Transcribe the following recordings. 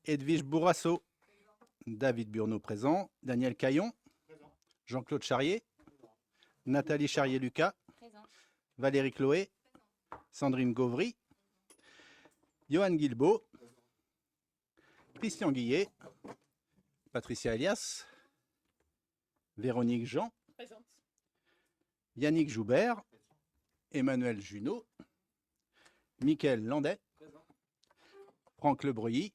Edwige Bourrasso, David Burneau présent, Daniel Caillon, Jean-Claude Charrier, Nathalie Charrier-Lucas, Valérie Chloé, Sandrine Gauvry, Johan Guilbeault, Christian Guillet, Patricia Elias, Véronique Jean, Yannick Joubert, Emmanuel Junot, Mickaël Landais, Franck Lebreuilly,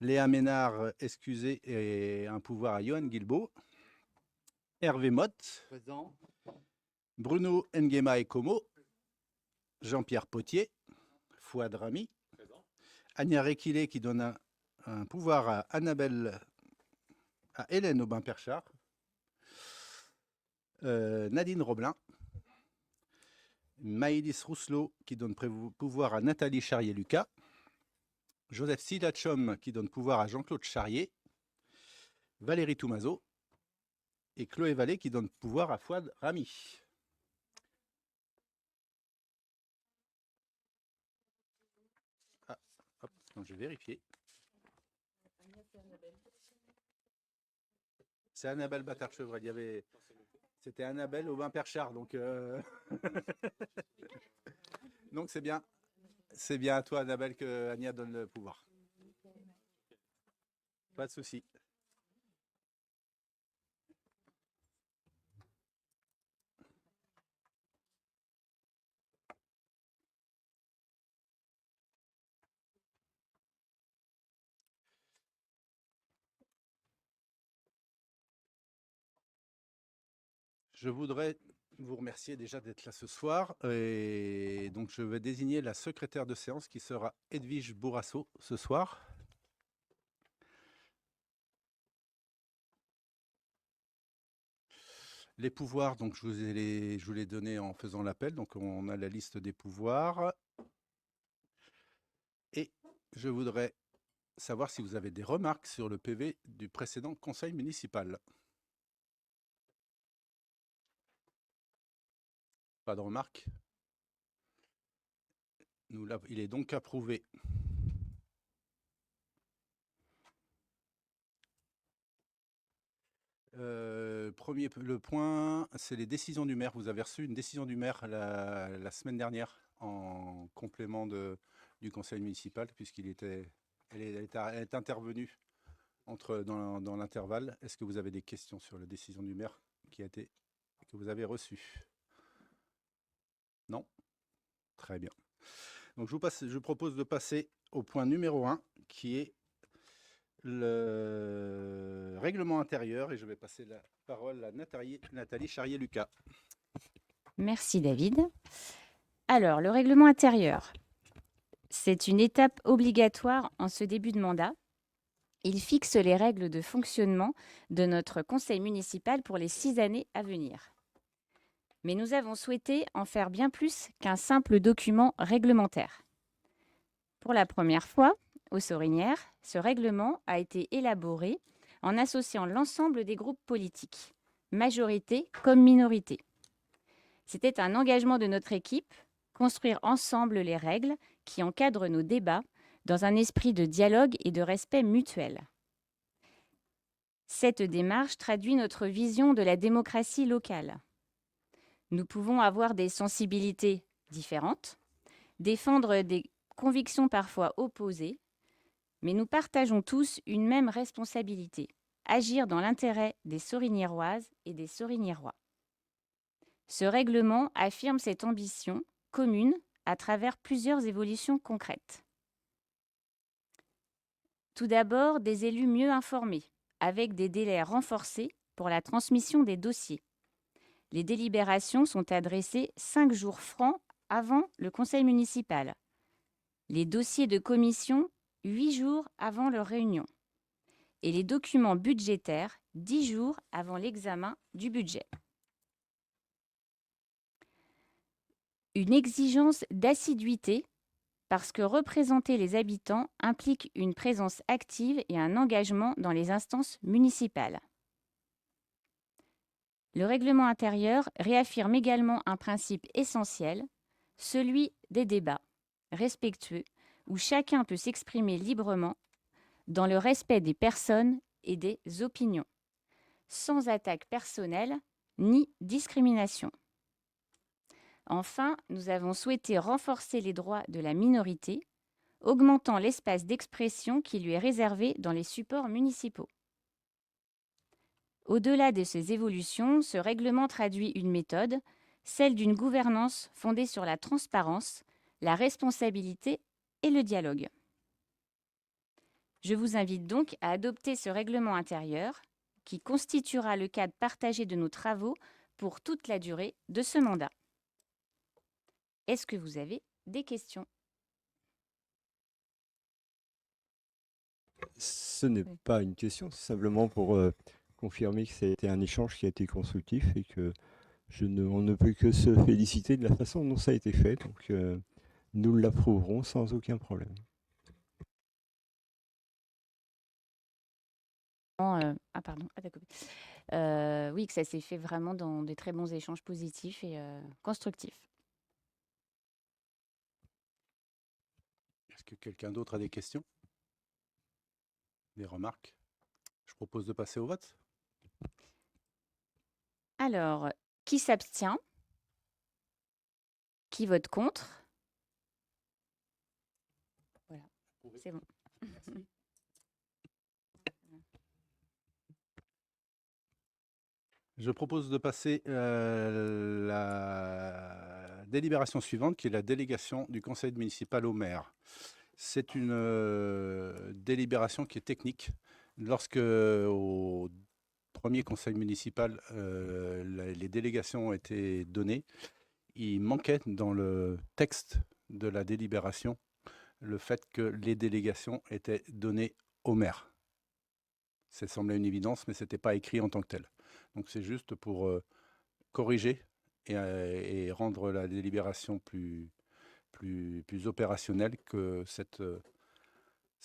Léa Ménard, excusez, et un pouvoir à Johan Guilbeault, Hervé Motte, Bruno Nguema Ekomo, Jean-Pierre Potier, Fouad Rami, Ania Rekilé qui donne un pouvoir à Hélène Aubin-Perchard, Nadine Roblin, Maïlis Rousselot qui donne pouvoir à Nathalie Charrier-Lucas, Joseph Silachom qui donne pouvoir à Jean-Claude Charrier, Valérie Toumazeau et Chloé Vallée qui donne pouvoir à Fouad Rami. Ah, hop, donc je vais vérifier. C'est Annabelle Bâtard-Chevrel. C'était Annabelle Aubin-Perchard, donc donc c'est bien. C'est bien à toi, Annabelle, que Ania donne le pouvoir. Pas de souci. Je voudrais vous remercier déjà d'être là ce soir. Et donc, je vais désigner la secrétaire de séance qui sera Edwige Bourrasso ce soir. Les pouvoirs, donc je vous les donnés en faisant l'appel. Donc, on a la liste des pouvoirs. Et je voudrais savoir si vous avez des remarques sur le PV du précédent conseil municipal. Pas de remarques? Il est donc approuvé. Le point, c'est les décisions du maire. Vous avez reçu une décision du maire la semaine dernière en complément du conseil municipal, puisqu'il est intervenu dans l'intervalle. Est-ce que vous avez des questions sur la décision du maire que vous avez reçue? Non? Très bien. Donc je propose de passer au point numéro 1, qui est le règlement intérieur, et je vais passer la parole à Nathalie Charrier-Lucas. Merci David. Alors, le règlement intérieur, c'est une étape obligatoire en ce début de mandat. Il fixe les règles de fonctionnement de notre conseil municipal pour les 6 années à venir. Mais nous avons souhaité en faire bien plus qu'un simple document réglementaire. Pour la première fois, aux Sorinières, ce règlement a été élaboré en associant l'ensemble des groupes politiques, majorité comme minorité. C'était un engagement de notre équipe, construire ensemble les règles qui encadrent nos débats dans un esprit de dialogue et de respect mutuel. Cette démarche traduit notre vision de la démocratie locale. Nous pouvons avoir des sensibilités différentes, défendre des convictions parfois opposées, mais nous partageons tous une même responsabilité, agir dans l'intérêt des Soriniéroises et des Soriniérois. Ce règlement affirme cette ambition commune à travers plusieurs évolutions concrètes. Tout d'abord, des élus mieux informés, avec des délais renforcés pour la transmission des dossiers. Les délibérations sont adressées 5 jours francs avant le conseil municipal. Les dossiers de commission, 8 jours avant leur réunion. Et les documents budgétaires, 10 jours avant l'examen du budget. Une exigence d'assiduité parce que représenter les habitants implique une présence active et un engagement dans les instances municipales. Le règlement intérieur réaffirme également un principe essentiel, celui des débats respectueux, où chacun peut s'exprimer librement dans le respect des personnes et des opinions, sans attaque personnelle ni discrimination. Enfin, nous avons souhaité renforcer les droits de la minorité, augmentant l'espace d'expression qui lui est réservé dans les supports municipaux. Au-delà de ces évolutions, ce règlement traduit une méthode, celle d'une gouvernance fondée sur la transparence, la responsabilité et le dialogue. Je vous invite donc à adopter ce règlement intérieur qui constituera le cadre partagé de nos travaux pour toute la durée de ce mandat. Est-ce que vous avez des questions? Ce n'est Oui. pas une question, c'est simplement pour confirmer que ça a été un échange qui a été constructif et que on ne peut que se féliciter de la façon dont ça a été fait. Donc, nous l'approuverons sans aucun problème. Oui, que ça s'est fait vraiment dans des très bons échanges positifs et constructifs. Est-ce que quelqu'un d'autre a des questions? Des remarques? Je propose de passer au vote. Alors, qui s'abstient? Qui vote contre? Voilà, c'est bon. Je propose de passer la délibération suivante, qui est la délégation du conseil municipal au maire. C'est une délibération qui est technique. Lorsque, au premier conseil municipal, les délégations ont été données, il manquait dans le texte de la délibération le fait que les délégations étaient données au maire. Ça semblait une évidence, mais ce n'était pas écrit en tant que tel. Donc c'est juste pour corriger et rendre la délibération plus opérationnelle que cette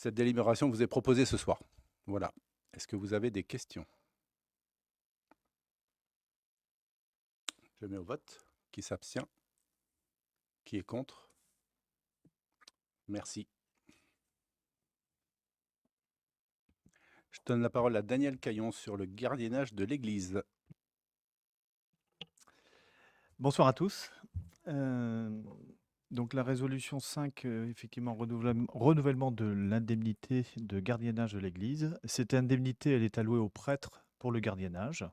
délibération vous est proposée ce soir. Voilà. Est-ce que vous avez des questions? Je mets au vote. Qui s'abstient? Qui est contre? Merci. Je donne la parole à Daniel Caillon sur le gardiennage de l'Église. Bonsoir à tous. Donc la résolution 5, effectivement, renouvellement de l'indemnité de gardiennage de l'Église. Cette indemnité, elle est allouée aux prêtres pour le gardiennage.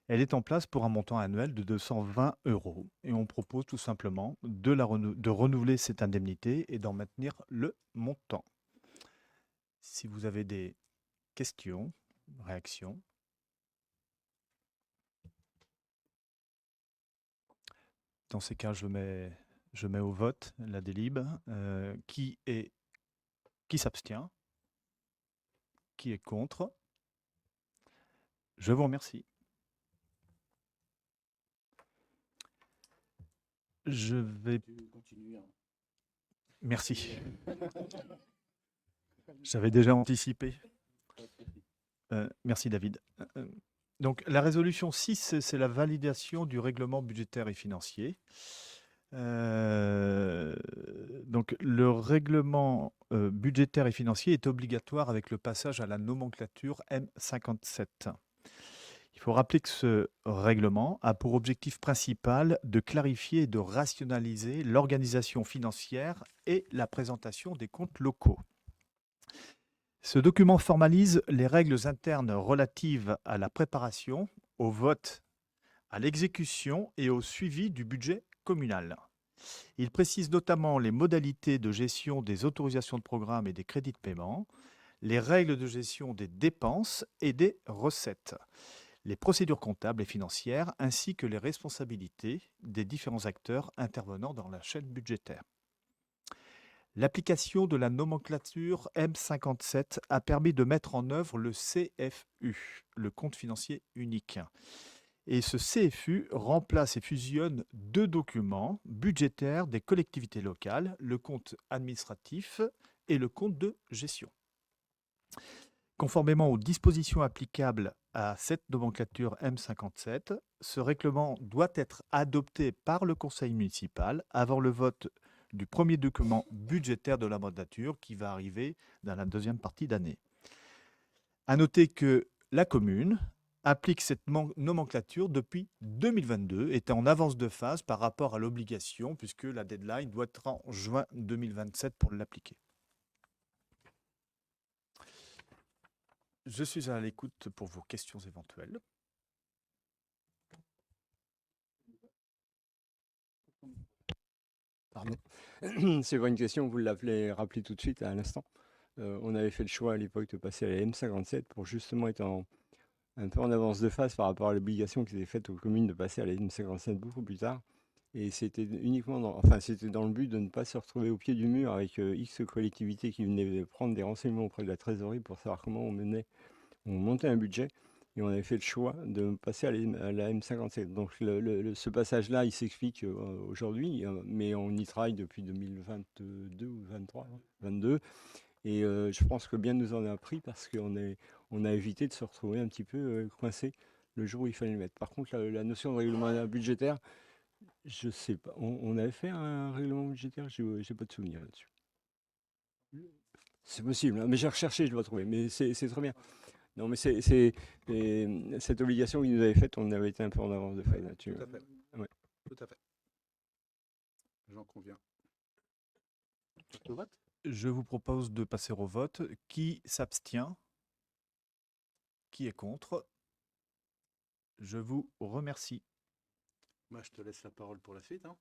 Elle est en place pour un montant annuel de 220 €. Et on propose tout simplement de renouveler cette indemnité et d'en maintenir le montant. Si vous avez des questions, réactions. Dans ces cas, je mets au vote la délib. Qui s'abstient? Qui est contre? Je vous remercie. Je vais... Merci. J'avais déjà anticipé. Merci David. Donc la résolution 6, c'est la validation du règlement budgétaire et financier. Donc le règlement budgétaire et financier est obligatoire avec le passage à la nomenclature M57. Il faut rappeler que ce règlement a pour objectif principal de clarifier et de rationaliser l'organisation financière et la présentation des comptes locaux. Ce document formalise les règles internes relatives à la préparation, au vote, à l'exécution et au suivi du budget communal. Il précise notamment les modalités de gestion des autorisations de programme et des crédits de paiement, les règles de gestion des dépenses et des recettes, les procédures comptables et financières, ainsi que les responsabilités des différents acteurs intervenant dans la chaîne budgétaire. L'application de la nomenclature M57 a permis de mettre en œuvre le CFU, le compte financier unique. Et ce CFU remplace et fusionne deux documents budgétaires des collectivités locales, le compte administratif et le compte de gestion. Conformément aux dispositions applicables à cette nomenclature M57, ce règlement doit être adopté par le conseil municipal avant le vote du premier document budgétaire de la mandature qui va arriver dans la deuxième partie d'année. À noter que la commune applique cette nomenclature depuis 2022, est en avance de phase par rapport à l'obligation, puisque la deadline doit être en juin 2027 pour l'appliquer. Je suis à l'écoute pour vos questions éventuelles. Pardon. C'est pas une question, vous l'avez rappelé tout de suite à l'instant. On avait fait le choix à l'époque de passer à la M57 pour justement être un peu en avance de phase par rapport à l'obligation qui était faite aux communes de passer à la M57 beaucoup plus tard. Et c'était uniquement c'était dans le but de ne pas se retrouver au pied du mur avec X collectivités qui venaient prendre des renseignements auprès de la trésorerie pour savoir comment on montait un budget. Et on avait fait le choix de passer à la M57. Donc ce passage-là, il s'explique aujourd'hui, mais on y travaille depuis 2022 ou 2023, 22. Et je pense que bien nous en a appris parce qu'on a évité de se retrouver un petit peu coincé le jour où il fallait le mettre. Par contre, la notion de règlement budgétaire, je sais pas. On avait fait un règlement budgétaire, j'ai pas de souvenir là-dessus. C'est possible, hein, mais j'ai recherché, je dois trouver. Mais c'est très bien. Non, mais cette obligation qu'ils nous avait faite, on avait été un peu en avance de phase là-dessus. Tout à fait. Ouais. Tout à fait. J'en conviens. Je vous propose de passer au vote. Qui s'abstient? Qui est contre? Je vous remercie. Moi, je te laisse la parole pour la suite. Hein.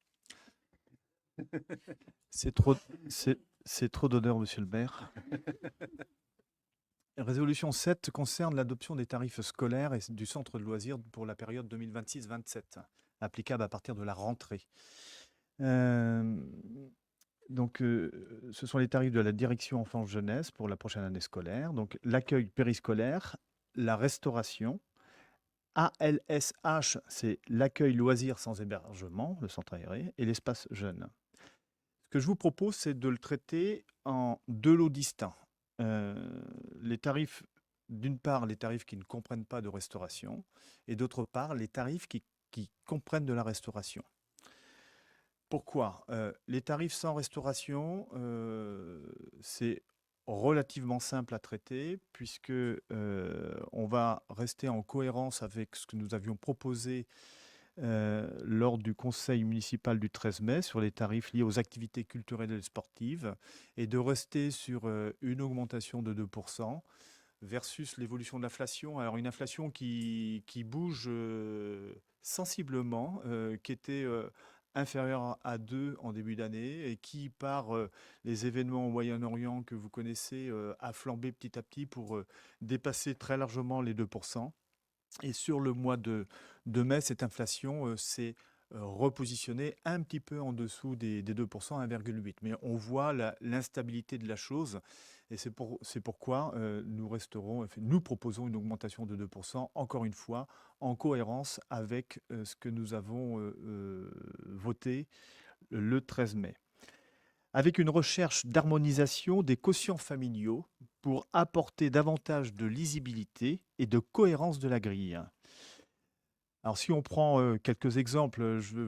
C'est trop d'honneur, monsieur le maire. Résolution 7 concerne l'adoption des tarifs scolaires et du centre de loisirs pour la période 2026-27, applicable à partir de la rentrée. Donc, ce sont les tarifs de la direction enfance-jeunesse pour la prochaine année scolaire. Donc, l'accueil périscolaire, la restauration. ALSH, c'est l'accueil loisirs sans hébergement, le centre aéré, et l'espace jeune. Ce que je vous propose, c'est de le traiter en deux lots distincts. Les tarifs, d'une part, les tarifs qui ne comprennent pas de restauration, et d'autre part, les tarifs qui comprennent de la restauration. Pourquoi? Les tarifs sans restauration, c'est relativement simple à traiter puisque on va rester en cohérence avec ce que nous avions proposé lors du conseil municipal du 13 mai sur les tarifs liés aux activités culturelles et sportives et de rester sur une augmentation de 2% versus l'évolution de l'inflation. Alors une inflation qui bouge sensiblement, qui était inférieure à 2 en début d'année et qui, par les événements au Moyen-Orient que vous connaissez, a flambé petit à petit pour dépasser très largement les 2%. Et sur le mois de mai, cette inflation s'est repositionnée un petit peu en dessous des 2%, 1,8. Mais on voit l'instabilité de la chose. Et c'est pourquoi nous proposons une augmentation de 2%, encore une fois, en cohérence avec ce que nous avons voté le 13 mai. Avec une recherche d'harmonisation des quotients familiaux pour apporter davantage de lisibilité et de cohérence de la grille. Alors si on prend quelques exemples, je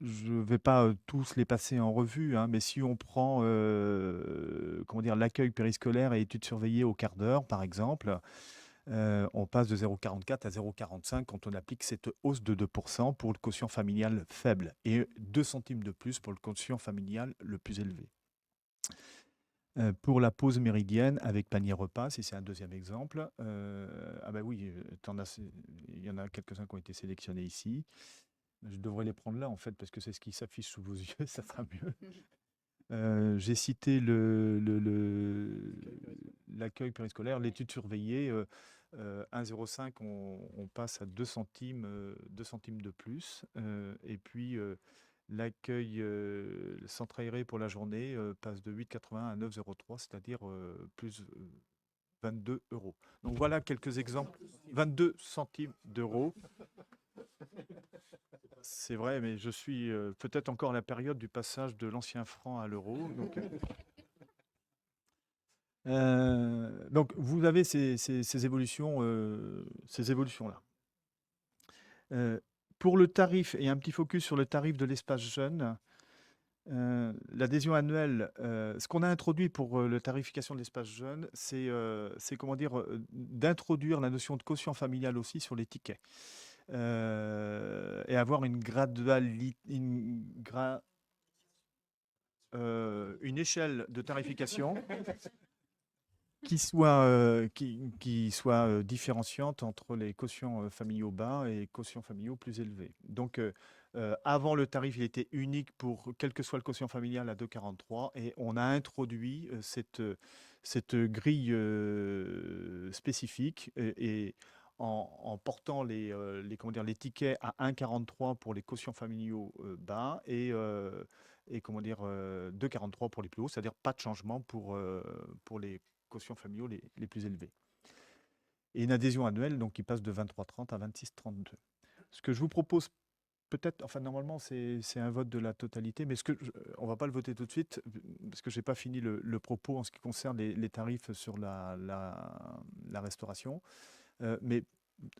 ne vais pas tous les passer en revue, hein, mais si on prend l'accueil périscolaire et études surveillées au quart d'heure, par exemple, on passe de 0,44 à 0,45 quand on applique cette hausse de 2% pour le quotient familial faible et 2 centimes de plus pour le quotient familial le plus élevé. Pour la pause méridienne avec panier repas, si c'est un deuxième exemple, oui, il y en a quelques-uns qui ont été sélectionnés ici. Je devrais les prendre là, en fait, parce que c'est ce qui s'affiche sous vos yeux, ça sera mieux. J'ai cité l'accueil périscolaire, l'étude surveillée, 1,05, on passe à 2 centimes de plus. Et puis, l'accueil le centre aéré pour la journée passe de 8,81 à 9,03, c'est-à-dire plus 22 €. Donc voilà quelques exemples. 22 centimes d'euros. C'est vrai, mais je suis peut-être encore à la période du passage de l'ancien franc à l'euro. Donc vous avez ces évolutions-là. Pour le tarif, et un petit focus sur le tarif de l'espace jeune, L'adhésion annuelle, ce qu'on a introduit pour la tarification de l'espace jeune, c'est comment dire, d'introduire la notion de quotient familial aussi sur les tickets. Et avoir une une échelle de tarification qui soit différenciante entre les quotients familiaux bas et quotients familiaux plus élevés. Donc, avant, le tarif il était unique pour quel que soit le quotient familial à 2,43 et on a introduit cette grille spécifique et en portant comment dire, les tickets à 1,43 pour les quotients familiaux bas et comment dire, 2,43 pour les plus hauts, c'est-à-dire pas de changement pour les quotients familiaux les plus élevés. Et une adhésion annuelle donc, qui passe de 23,30 à 26,32. Ce que je vous propose peut-être, enfin normalement c'est un vote de la totalité, mais on ne va pas le voter tout de suite, parce que je n'ai pas fini le propos en ce qui concerne les tarifs sur la restauration. Mais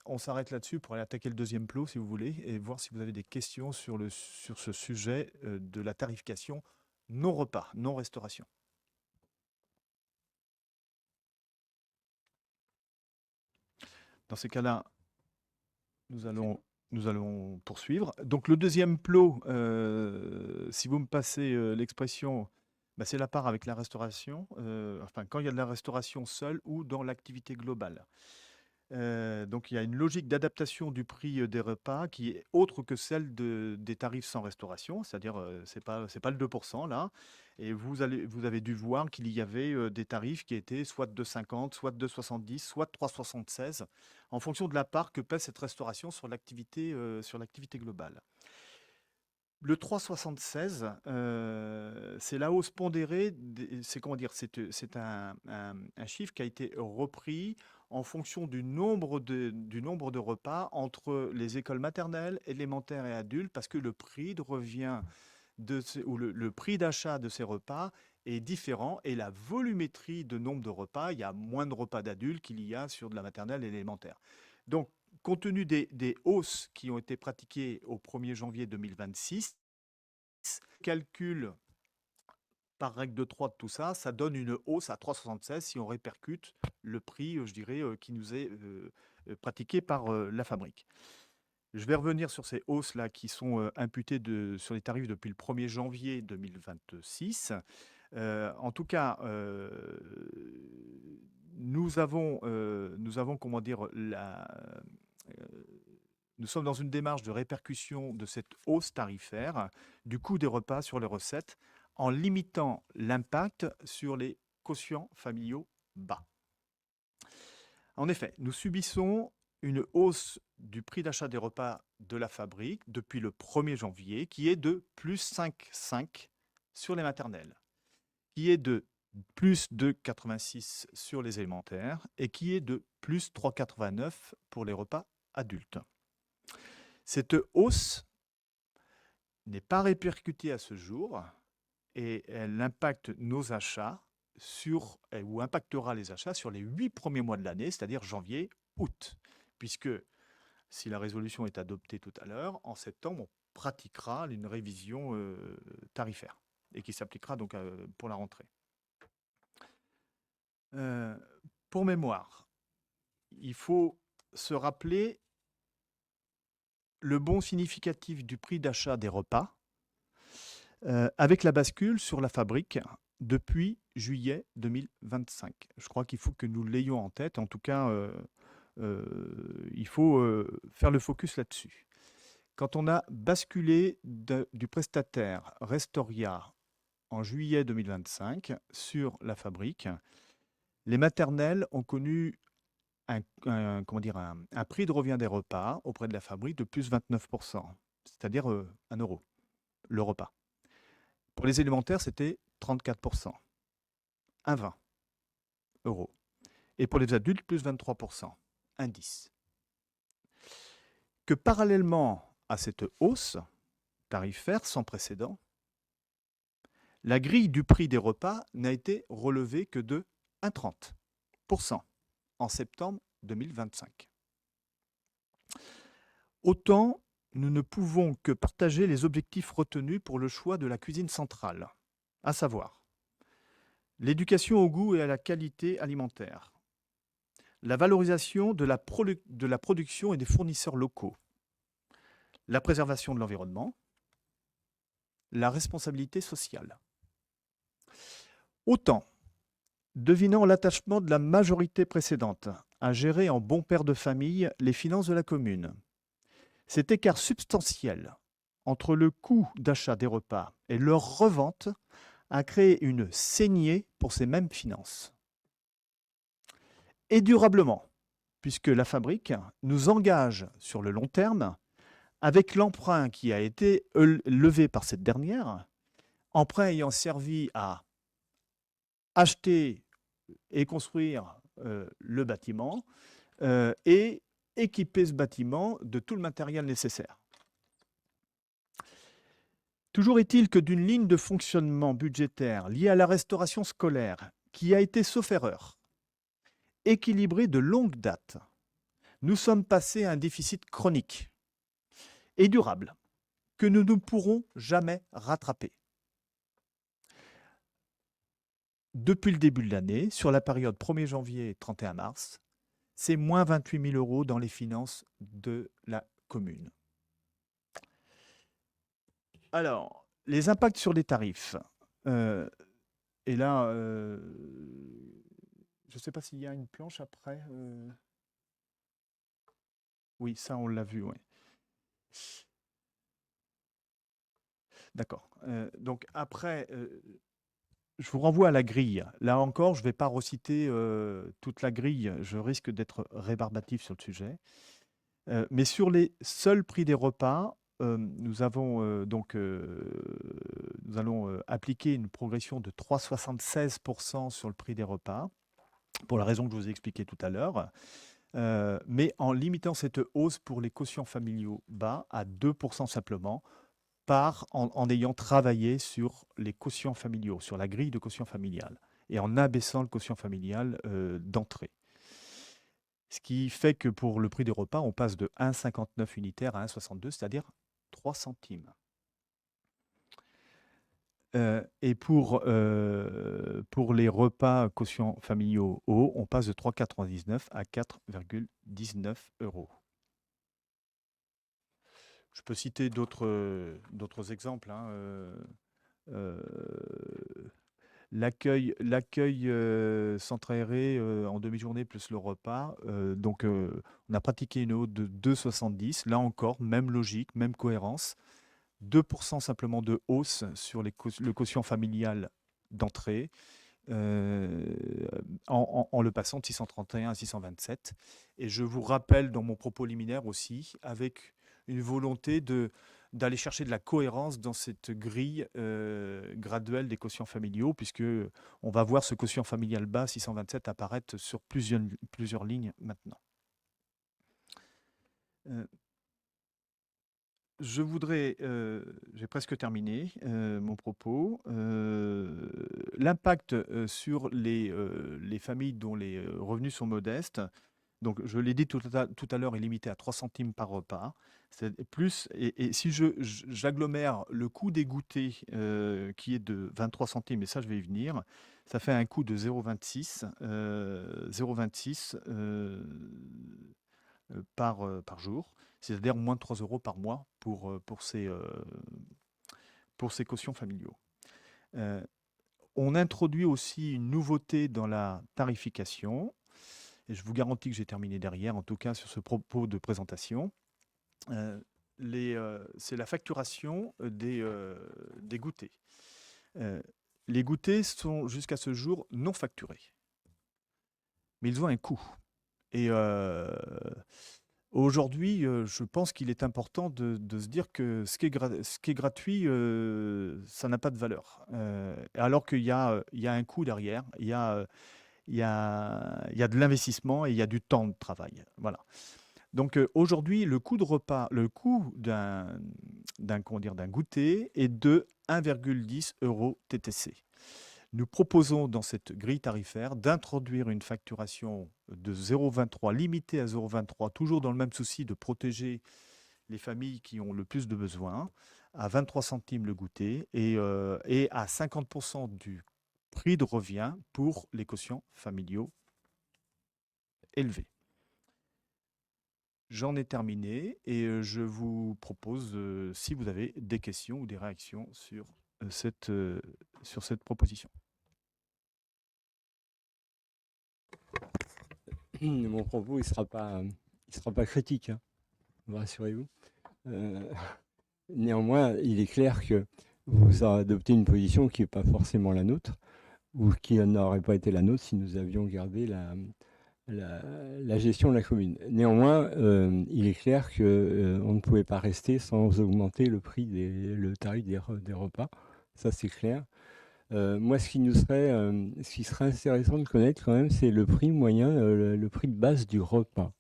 on s'arrête là-dessus pour aller attaquer le deuxième plot, si vous voulez, et voir si vous avez des questions sur ce sujet de la tarification non repas, non restauration. Dans ces cas-là, nous allons poursuivre. Donc le deuxième plot, si vous me passez l'expression, bah, c'est la part avec la restauration, enfin quand il y a de la restauration seule ou dans l'activité globale. Donc il y a une logique d'adaptation du prix des repas qui est autre que celle des tarifs sans restauration, c'est-à-dire c'est pas le 2% là. Et vous avez dû voir qu'il y avait des tarifs qui étaient soit de 2,50, soit de 2,70, soit de 3,76, en fonction de la part que pèse cette restauration sur l'activité globale. Le 3,76, c'est la hausse pondérée, c'est comment dire, c'est un chiffre qui a été repris en fonction du nombre de repas entre les écoles maternelles, élémentaires et adultes, parce que le prix de revient ou le prix d'achat de ces repas est différent et la volumétrie de nombre de repas, il y a moins de repas d'adultes qu'il y a sur de la maternelle et l'élémentaire. Donc, compte tenu des hausses qui ont été pratiquées au 1er janvier 2026, calcul par règle de 3 de tout ça, ça donne une hausse à 3,76 si on répercute le prix, je dirais, qui nous est pratiqué par la fabrique. Je vais revenir sur ces hausses-là qui sont imputées sur les tarifs depuis le 1er janvier 2026. En tout cas, nous avons, comment dire, nous sommes dans une démarche de répercussion de cette hausse tarifaire du coût des repas sur les recettes en limitant l'impact sur les quotients familiaux bas. En effet, nous subissons une hausse du prix d'achat des repas de la fabrique depuis le 1er janvier qui est de plus 5,5 sur les maternelles, qui est de plus 2,86 sur les élémentaires et qui est de plus 3,89 pour les repas adultes. Cette hausse n'est pas répercutée à ce jour et elle impacte nos achats ou impactera les achats sur les 8 premiers mois de l'année, c'est-à-dire janvier, août. Puisque si la résolution est adoptée tout à l'heure, en septembre, on pratiquera une révision tarifaire et qui s'appliquera donc pour la rentrée. Pour mémoire, il faut se rappeler le bond significatif du prix d'achat des repas avec la bascule sur la fabrique depuis juillet 2025. Je crois qu'il faut que nous l'ayons en tête. En tout cas, il faut faire le focus là-dessus. Quand on a basculé du prestataire Restoria en juillet 2025 sur la fabrique, les maternelles ont connu un prix de revient des repas auprès de la fabrique de plus 29%, c'est-à-dire 1 euro le repas. Pour les élémentaires, c'était 34%, 1,20 euros. Et pour les adultes, plus 23%, 1,10. Que parallèlement à cette hausse tarifaire sans précédent, la grille du prix des repas n'a été relevée que de 1,30% en septembre 2025. Autant nous ne pouvons que partager les objectifs retenus pour le choix de la cuisine centrale, à savoir l'éducation au goût et à la qualité alimentaire, la valorisation de la production et des fournisseurs locaux, la préservation de l'environnement, la responsabilité sociale. Autant, devinant l'attachement de la majorité précédente à gérer en bon père de famille les finances de la commune, cet écart substantiel entre le coût d'achat des repas et leur revente a créé une saignée pour ces mêmes finances. Et durablement, puisque la fabrique nous engage sur le long terme avec l'emprunt qui a été levé par cette dernière, emprunt ayant servi à acheter et construire le bâtiment et équiper ce bâtiment de tout le matériel nécessaire. Toujours est-il que d'une ligne de fonctionnement budgétaire liée à la restauration scolaire, qui a été, sauf erreur, équilibrée de longue date, nous sommes passés à un déficit chronique et durable que nous ne pourrons jamais rattraper. Depuis le début de l'année, sur la période 1er janvier 31 mars, c'est moins 28 000 € dans les finances de la commune. Alors, les impacts sur les tarifs. Et là, je ne sais pas s'il y a une planche après. Oui, ça, on l'a vu, oui. D'accord. Donc après, je vous renvoie à la grille. Là encore, je ne vais pas reciter toute la grille. Je risque d'être rébarbatif sur le sujet. Mais sur les seuls prix des repas, nous allons appliquer une progression de 3,76% sur le prix des repas, pour la raison que je vous ai expliquée tout à l'heure, mais en limitant cette hausse pour les quotients familiaux bas à 2% simplement, en ayant travaillé sur les quotients familiaux, sur la grille de quotient familial, et en abaissant le quotient familial d'entrée. Ce qui fait que pour le prix des repas, on passe de 1,59 unitaire à 1,62, c'est-à-dire 3 centimes. Et pour les repas quotients familiaux hauts, on passe de 3,99 à 4,19 €. Je peux citer d'autres exemples. L'accueil centre aéré en demi-journée plus le repas. On a pratiqué une hausse de 2,70. Là encore, même logique, même cohérence. 2% simplement de hausse sur le quotient familial d'entrée, en le passant de 631 à 627. Et je vous rappelle dans mon propos liminaire aussi, avec une volonté d'aller chercher de la cohérence dans cette grille graduelle des quotients familiaux, puisque on va voir ce quotient familial bas, 627, apparaître sur plusieurs lignes maintenant. J'ai presque terminé mon propos. L'impact sur les familles dont les revenus sont modestes, donc je l'ai dit tout à l'heure, est limité à 3 centimes par repas. Et si j'agglomère le coût des goûters qui est de 23 centimes, et ça je vais y venir, ça fait un coût de 0,26 par jour, c'est-à-dire moins de 3 € par mois pour ces quotients familiaux. On introduit aussi une nouveauté dans la tarification, et je vous garantis que j'ai terminé derrière, en tout cas sur ce propos de présentation. C'est la facturation des goûters. Les goûters sont jusqu'à ce jour non facturés, mais ils ont un coût. Et aujourd'hui, je pense qu'il est important de se dire que ce qui est gratuit, ça n'a pas de valeur. Alors qu'il y a un coût derrière, il y a de l'investissement et il y a du temps de travail. Voilà. Donc aujourd'hui, le coût de repas, le coût d'un goûter est de 1,10 € TTC. Nous proposons dans cette grille tarifaire d'introduire une facturation de 0,23, limitée à 0,23, toujours dans le même souci de protéger les familles qui ont le plus de besoins, à 23 centimes le goûter et à 50% du prix de revient pour les quotients familiaux élevés. J'en ai terminé et je vous propose, si vous avez des questions ou des réactions sur cette proposition. Mon propos, il sera pas critique, hein, rassurez-vous. Néanmoins, il est clair que vous adoptez une position qui n'est pas forcément la nôtre, ou qui n'aurait pas été la nôtre si nous avions gardé la gestion de la commune. Néanmoins, il est clair qu'on ne pouvait pas rester sans augmenter le tarif des repas. Ça, c'est clair. Moi, ce qui serait intéressant de connaître quand même, c'est le prix moyen, le prix de base du repas.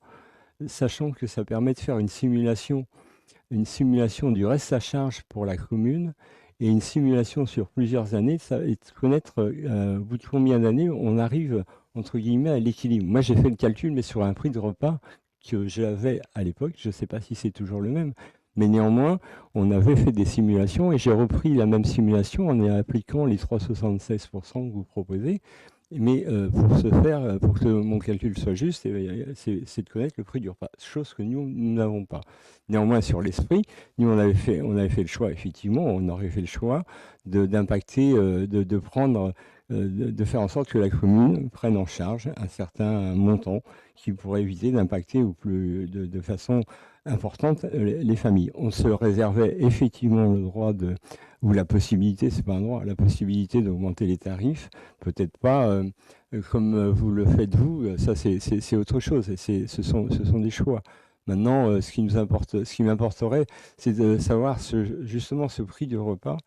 Sachant que ça permet de faire une simulation du reste à charge pour la commune et une simulation sur plusieurs années, et de connaître au bout de combien d'années on arrive, entre guillemets, à l'équilibre. Moi, j'ai fait le calcul, mais sur un prix de repas que j'avais à l'époque, je ne sais pas si c'est toujours le même, mais néanmoins, on avait fait des simulations et j'ai repris la même simulation en appliquant les 3,76% que vous proposez. Mais pour que mon calcul soit juste, c'est de connaître le prix du repas, chose que nous n'avons pas. Néanmoins, sur l'esprit, nous, on avait fait le choix, effectivement, on aurait fait le choix d'impacter, de prendre, de faire en sorte que la commune prenne en charge un certain montant qui pourrait éviter d'impacter de façon importante les familles. On se réservait effectivement le droit ou la possibilité, c'est pas un droit, la possibilité d'augmenter les tarifs, peut-être pas comme vous le faites vous, ça c'est autre chose, ce sont des choix. Maintenant, ce qui m'importerait, c'est de savoir justement ce prix du repas.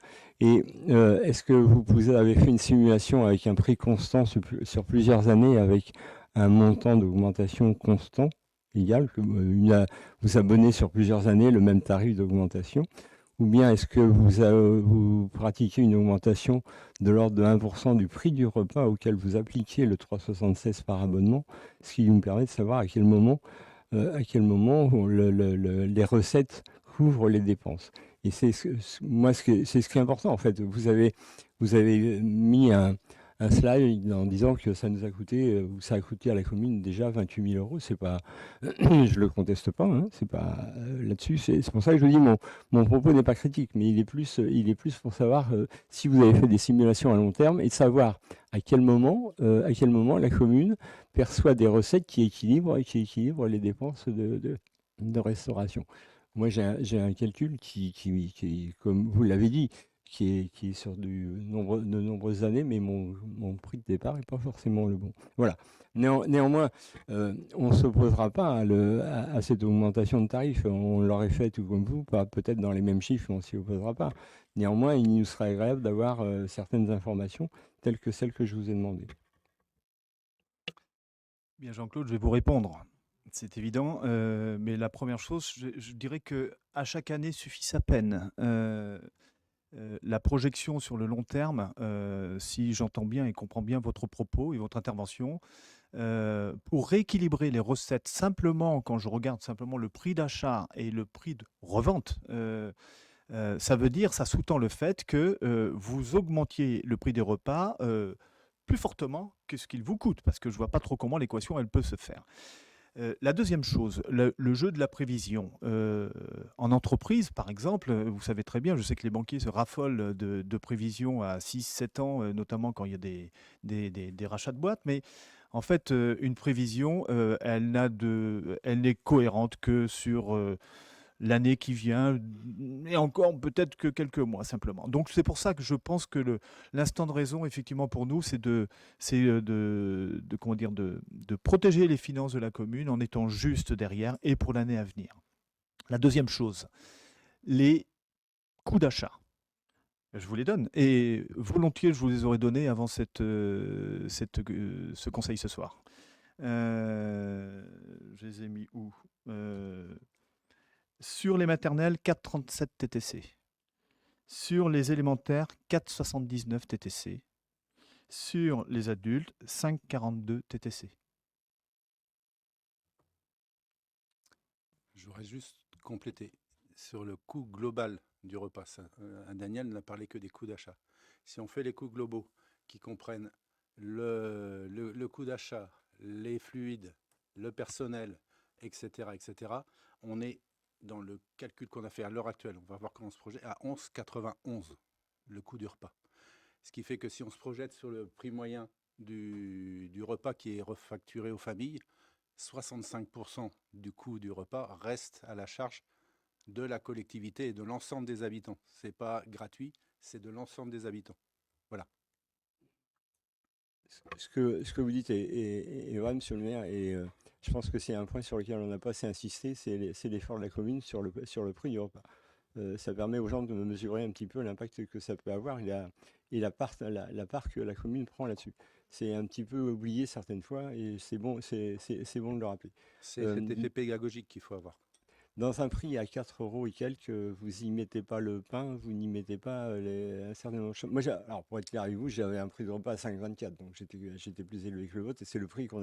Et est-ce que vous avez fait une simulation avec un prix constant sur plusieurs années, avec un montant d'augmentation constant, égal, que vous abonnez sur plusieurs années le même tarif d'augmentation? Ou bien est-ce que vous pratiquez une augmentation de l'ordre de 1% du prix du repas auquel vous appliquez le 3,76 par abonnement, ce qui nous permet de savoir à quel moment les recettes couvrent les dépenses. Et c'est ce qui est important en fait. Vous avez mis un slide en disant que ça nous a coûté, ou ça a coûté à la commune déjà 28 000 euros. C'est pas, je le conteste pas, hein, c'est pas là-dessus. C'est pour ça que je vous dis mon propos n'est pas critique, mais il est plus pour savoir si vous avez fait des simulations à long terme et de savoir à quel moment la commune perçoit des recettes qui équilibrent les dépenses de restauration. Moi, j'ai un calcul qui, comme vous l'avez dit, qui est sur de nombreuses années, mais mon prix de départ n'est pas forcément le bon. Voilà. Néanmoins, on ne s'opposera pas à cette augmentation de tarifs. On l'aurait fait tout comme vous, pas peut-être dans les mêmes chiffres, mais on ne s'y opposera pas. Néanmoins, il nous serait agréable d'avoir certaines informations telles que celles que je vous ai demandées. Bien, Jean-Claude, je vais vous répondre. C'est évident, mais la première chose, je dirais qu'à chaque année suffit sa peine. La projection sur le long terme, si j'entends bien et comprends bien votre propos et votre intervention, pour rééquilibrer les recettes simplement, quand je regarde simplement le prix d'achat et le prix de revente, ça veut dire, ça sous-tend le fait que vous augmentiez le prix des repas plus fortement que ce qu'il vous coûte, parce que je ne vois pas trop comment l'équation elle peut se faire. La deuxième chose, le jeu de la prévision. En entreprise, par exemple, vous savez très bien, je sais que les banquiers se raffolent de prévisions à 6-7 ans, notamment quand il y a des rachats de boîtes, mais en fait, une prévision, elle n'est cohérente que sur l'année qui vient, et encore peut-être que quelques mois simplement. Donc c'est pour ça que je pense que l'instant de raison, effectivement, pour nous, c'est comment dire, de protéger les finances de la commune en étant juste derrière et pour l'année à venir. La deuxième chose, les coûts d'achat. Je vous les donne. Et volontiers, je vous les aurais donnés avant ce conseil ce soir. Je les ai mis où Sur les maternelles, 4,37 TTC. Sur les élémentaires, 4,79 TTC. Sur les adultes, 5,42 TTC. J'aurais juste complété. sur le coût global du repas. Daniel n'a parlé que des coûts d'achat. Si on fait les coûts globaux qui comprennent le coût d'achat, les fluides, le personnel, etc., on est dans le calcul qu'on a fait à l'heure actuelle, on va voir comment on se projette, à 11,91 le coût du repas. Ce qui fait que si on se projette sur le prix moyen du repas qui est refacturé aux familles, 65% du coût du repas reste à la charge de la collectivité et de l'ensemble des habitants. Ce n'est pas gratuit, c'est de l'ensemble des habitants. Voilà. Ce que vous dites est vrai, monsieur le maire, et je pense que c'est un point sur lequel on n'a pas assez insisté, c'est l'effort de la commune sur le prix du repas. Ça permet aux gens de mesurer un petit peu l'impact que ça peut avoir et la part que la commune prend là-dessus. C'est un petit peu oublié certaines fois et c'est bon de le rappeler. C'est cet effet pédagogique qu'il faut avoir. Dans un prix à 4 € et quelques, vous n'y mettez pas le pain, vous n'y mettez pas un certain nombre de choses. Moi, alors pour être clair avec vous, j'avais un prix de repas à 5,24, donc j'étais plus élevé que le vôtre, et c'est le prix sur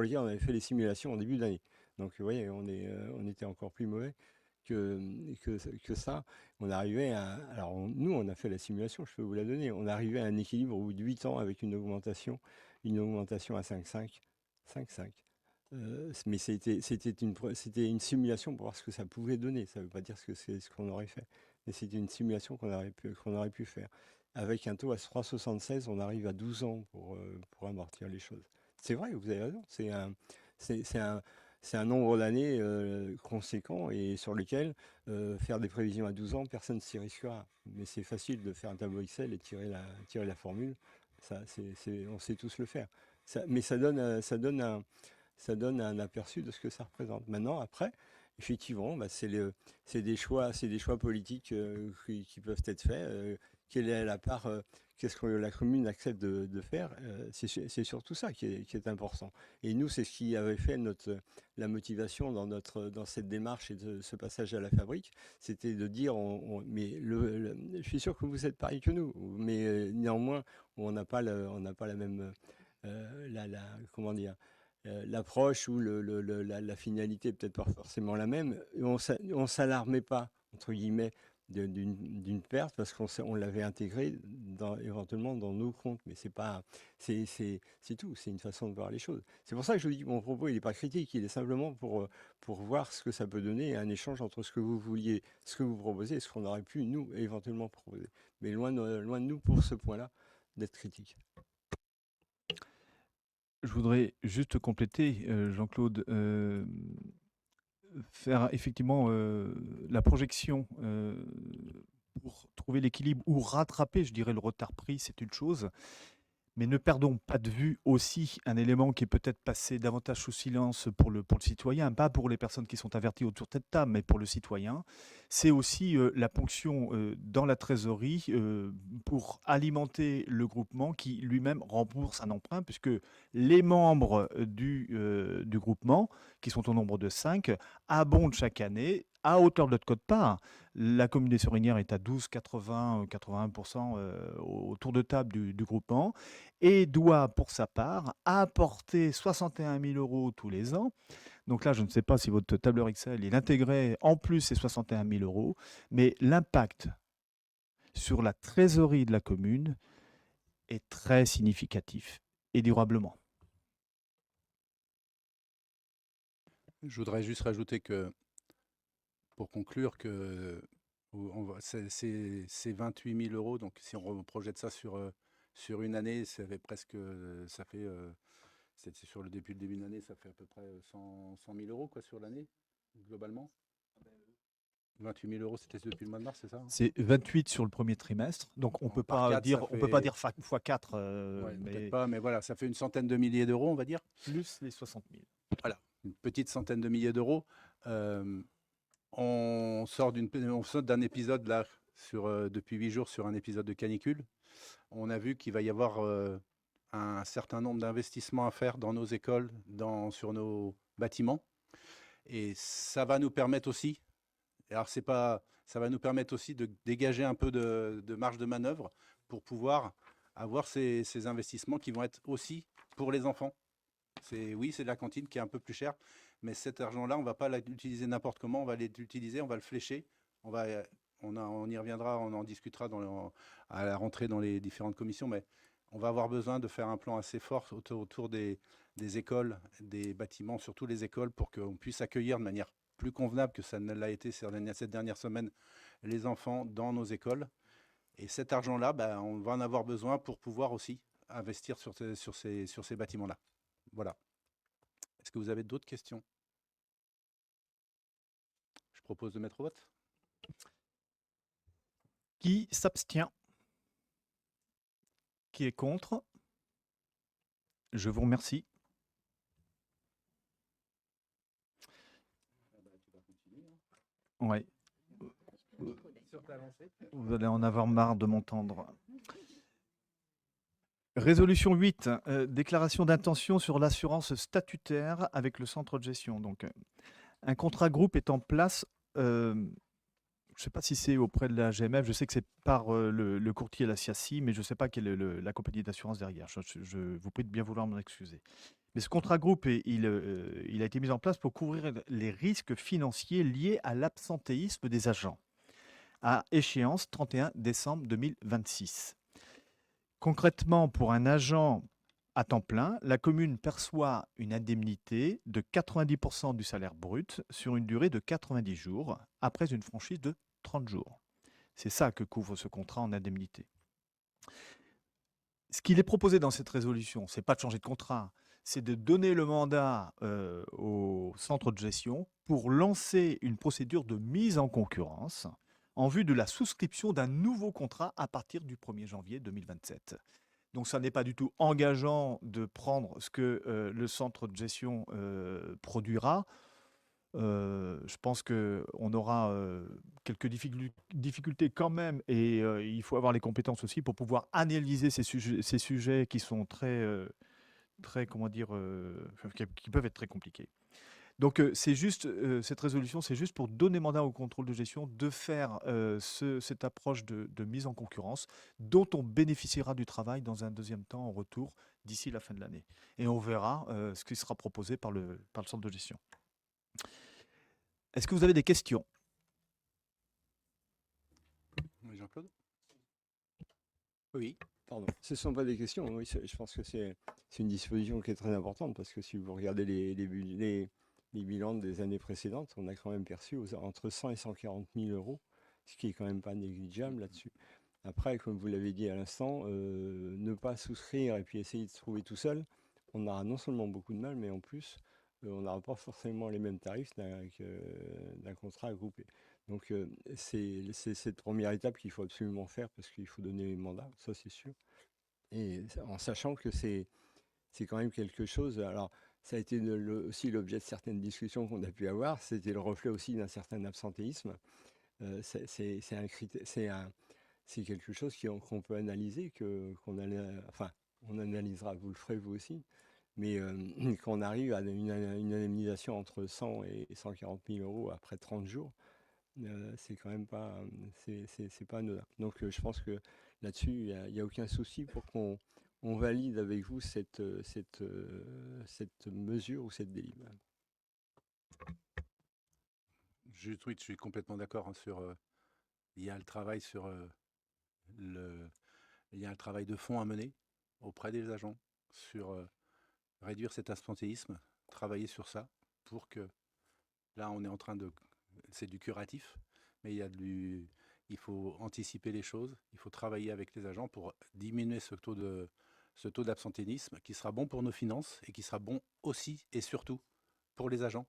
lequel on avait fait les simulations en début d'année. Donc vous voyez, on était encore plus mauvais que ça. On arrivait alors nous, on a fait la simulation, je peux vous la donner. On arrivait à un équilibre au bout de 8 ans avec une augmentation à 5,5. Mais c'était une simulation pour voir ce que ça pouvait donner. Ça ne veut pas dire ce qu'on aurait fait. Mais c'était une simulation qu'on aurait pu faire. Avec un taux à 3,76, on arrive à 12 ans pour amortir les choses. C'est vrai, vous avez raison. C'est un nombre d'années conséquent et sur lequel faire des prévisions à 12 ans, personne ne s'y risquera. Mais c'est facile de faire un tableau Excel et tirer la formule. Ça, on sait tous le faire. Mais ça donne un aperçu de ce que ça représente. Maintenant, après, effectivement, c'est des choix politiques qui peuvent être faits. Quelle est la part, qu'est-ce que la commune accepte de faire? C'est surtout ça qui est important. Et nous, c'est ce qui avait fait la motivation dans cette démarche et de ce passage à la fabrique, c'était de dire, mais je suis sûr que vous êtes pareil que nous, mais néanmoins, on n'a pas la même, comment dire, l'approche ou la finalité est peut-être pas forcément la même. On s'alarmait pas, entre guillemets, d'une perte parce qu'on l'avait intégré éventuellement dans nos comptes. Mais c'est tout, c'est une façon de voir les choses. C'est pour ça que je vous dis que mon propos, il n'est pas critique, il est simplement pour voir ce que ça peut donner, un échange entre ce que vous vouliez, ce que vous proposez et ce qu'on aurait pu, nous, éventuellement proposer. Mais loin de nous, pour ce point-là, d'être critique. Je voudrais juste compléter, Jean-Claude, faire effectivement la projection pour trouver l'équilibre ou rattraper, je dirais, le retard pris, c'est une chose. Mais ne perdons pas de vue aussi un élément qui est peut-être passé davantage sous silence pour le citoyen, pas pour les personnes qui sont averties autour de cette table, mais pour le citoyen. C'est aussi la ponction dans la trésorerie pour alimenter le groupement qui lui-même rembourse un emprunt, puisque les membres du groupement, qui sont au nombre de 5, abondent chaque année à hauteur de notre quote-part. La commune des Sorinières est à 81% autour de table du groupement et doit, pour sa part, apporter 61 000 € tous les ans. Donc là, je ne sais pas si votre tableur Excel, il intégrait en plus ces 61 000 €, mais l'impact sur la trésorerie de la commune est très significatif et durablement. Je voudrais juste rajouter que, pour conclure, que c'est 28 000 €. Donc, si on projette ça sur une année, c'est sur le début d'année, ça fait à peu près 100 000 € quoi, sur l'année, globalement. 28 000 €, c'était depuis le mois de mars, c'est ça? C'est 28 sur le premier trimestre, donc on peut pas dire x4. Peut-être pas, mais voilà, ça fait une centaine de milliers d'euros, on va dire. Plus les 60 000. Voilà, une petite centaine de milliers d'euros. On sort d'un épisode là, depuis 8 jours, sur un épisode de canicule. On a vu qu'il va y avoir un certain nombre d'investissements à faire dans nos écoles, sur nos bâtiments. Et ça va nous permettre aussi, ça va nous permettre aussi de dégager un peu de marge de manœuvre pour pouvoir avoir ces investissements qui vont être aussi pour les enfants. Oui, c'est de la cantine qui est un peu plus cher, mais cet argent-là, on ne va pas l'utiliser n'importe comment, on va l'utiliser, on va le flécher, on y reviendra, on en discutera à la rentrée dans les différentes commissions, mais on va avoir besoin de faire un plan assez fort autour des écoles, des bâtiments, surtout les écoles, pour qu'on puisse accueillir de manière plus convenable que ça ne l'a été cette dernière semaine, les enfants dans nos écoles. Et cet argent-là, on va en avoir besoin pour pouvoir aussi investir sur ces bâtiments-là. Voilà. Est-ce que vous avez d'autres questions? Je propose de mettre au vote. Qui s'abstient? Qui est contre? Je vous remercie. Ouais. Vous allez en avoir marre de m'entendre. Résolution 8, déclaration d'intention sur l'assurance statutaire avec le centre de gestion. Donc, un contrat groupe est en place. Je ne sais pas si c'est auprès de la GMF, je sais que c'est par le courtier la CIACI, mais je ne sais pas quelle est la compagnie d'assurance derrière. Je vous prie de bien vouloir m'en excuser. Mais ce contrat groupe, il a été mis en place pour couvrir les risques financiers liés à l'absentéisme des agents, à échéance 31 décembre 2026. Concrètement, pour un agent à temps plein, la commune perçoit une indemnité de 90% du salaire brut sur une durée de 90 jours, après une franchise de 30 jours. C'est ça que couvre ce contrat en indemnité. Ce qu'il est proposé dans cette résolution, ce n'est pas de changer de contrat, c'est de donner le mandat au centre de gestion pour lancer une procédure de mise en concurrence en vue de la souscription d'un nouveau contrat à partir du 1er janvier 2027. Donc ça n'est pas du tout engageant de prendre ce que le centre de gestion produira. Je pense qu'on aura quelques difficultés quand même, et il faut avoir les compétences aussi pour pouvoir analyser ces sujets qui sont qui peuvent être très compliqués. Donc c'est juste, cette résolution, c'est juste pour donner mandat au contrôle de gestion de faire cette approche de mise en concurrence dont on bénéficiera du travail dans un deuxième temps en retour d'ici la fin de l'année. Et on verra ce qui sera proposé par le centre de gestion. Est-ce que vous avez des questions? Jean-Claude? Oui. Pardon, ce ne sont pas des questions. Oui, je pense que c'est une disposition qui est très importante parce que si vous regardez les bilans des années précédentes, on a quand même perçu entre 100 et 140 000 euros, ce qui est quand même pas négligeable là-dessus. Après, comme vous l'avez dit à l'instant, ne pas souscrire et puis essayer de se trouver tout seul, on aura non seulement beaucoup de mal, mais en plus, on n'aura pas forcément les mêmes tarifs d'un contrat groupé. Donc c'est cette première étape qu'il faut absolument faire parce qu'il faut donner les mandats, ça c'est sûr. Et en sachant que c'est quand même quelque chose. Alors ça a été aussi l'objet de certaines discussions qu'on a pu avoir. C'était le reflet aussi d'un certain absentéisme. C'est quelque chose qu'on peut analyser, on analysera, vous le ferez vous aussi, mais qu'on arrive à une indemnisation entre 100 et 140 000 euros après 30 jours, c'est quand même pas, c'est pas anodin. Donc je pense que là-dessus, il n'y a aucun souci pour qu'on valide avec vous cette mesure ou cette délibération. Oui, je suis complètement d'accord sur. Il y a le travail il y a un travail de fond à mener auprès des agents sur réduire cet absentéisme, travailler sur ça pour que là on est en train de. C'est du curatif, mais il faut anticiper les choses, il faut travailler avec les agents pour diminuer ce taux d'absentéisme qui sera bon pour nos finances et qui sera bon aussi et surtout pour les agents,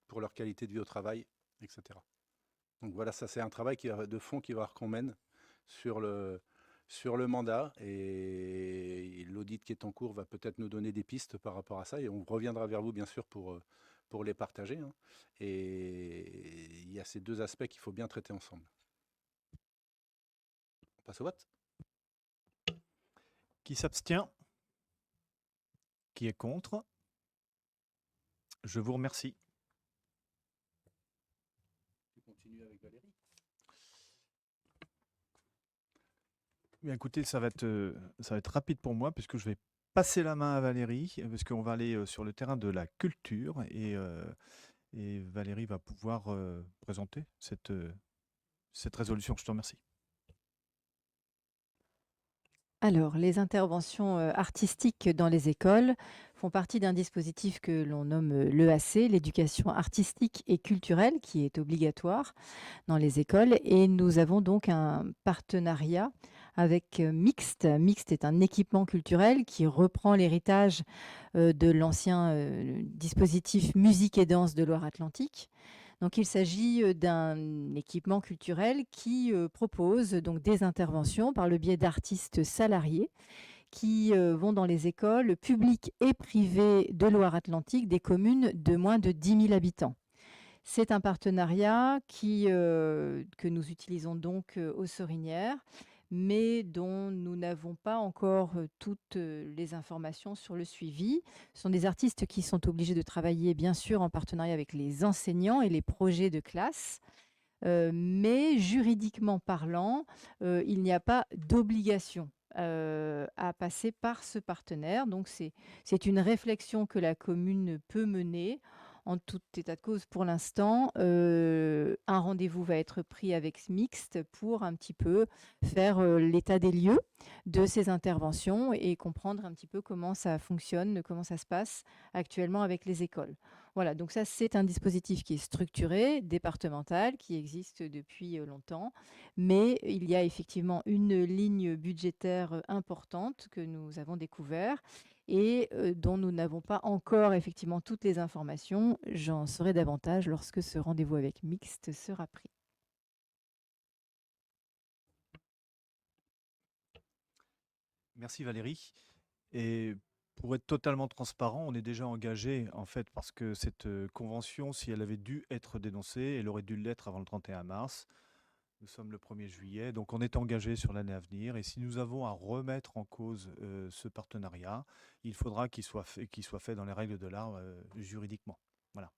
pour leur qualité de vie au travail, etc. Donc voilà, ça c'est un travail de fond qu'il va falloir qu'on mène sur le mandat, et l'audit qui est en cours va peut-être nous donner des pistes par rapport à ça, et on reviendra vers vous bien sûr pour les partager, hein. Et il y a ces deux aspects qu'il faut bien traiter ensemble. On passe au vote. Qui s'abstient? Qui est contre? Je vous remercie. Tu continues avec Valérie? Bien, écoutez, ça va être rapide pour moi puisque je vais passer la main à Valérie, parce qu'on va aller sur le terrain de la culture et Valérie va pouvoir présenter cette résolution. Je te remercie. Alors, les interventions artistiques dans les écoles font partie d'un dispositif que l'on nomme l'EAC, l'éducation artistique et culturelle, qui est obligatoire dans les écoles. Et nous avons donc un partenariat avec Mixte. Mixte est un équipement culturel qui reprend l'héritage de l'ancien dispositif musique et danse de Loire-Atlantique. Donc, il s'agit d'un équipement culturel qui propose donc des interventions par le biais d'artistes salariés qui vont dans les écoles publiques et privées de Loire-Atlantique des communes de moins de 10 000 habitants. C'est un partenariat que nous utilisons donc aux Sorinières, mais dont nous n'avons pas encore toutes les informations sur le suivi. Ce sont des artistes qui sont obligés de travailler, bien sûr, en partenariat avec les enseignants et les projets de classe. Mais juridiquement parlant, il n'y a pas d'obligation à passer par ce partenaire. Donc, c'est une réflexion que la commune peut mener. En tout état de cause, pour l'instant, un rendez-vous va être pris avec Mixte pour un petit peu faire l'état des lieux de ces interventions et comprendre un petit peu comment ça fonctionne, comment ça se passe actuellement avec les écoles. Voilà, donc ça, c'est un dispositif qui est structuré, départemental, qui existe depuis longtemps, mais il y a effectivement une ligne budgétaire importante que nous avons découvert et dont nous n'avons pas encore effectivement toutes les informations. J'en saurai davantage lorsque ce rendez-vous avec Mixte sera pris. Merci Valérie. Et pour être totalement transparent, on est déjà engagé en fait parce que cette convention, si elle avait dû être dénoncée, elle aurait dû l'être avant le 31 mars. Nous sommes le 1er juillet, donc on est engagé sur l'année à venir. Et si nous avons à remettre en cause ce partenariat, il faudra qu'il soit fait dans les règles de l'art juridiquement. Voilà.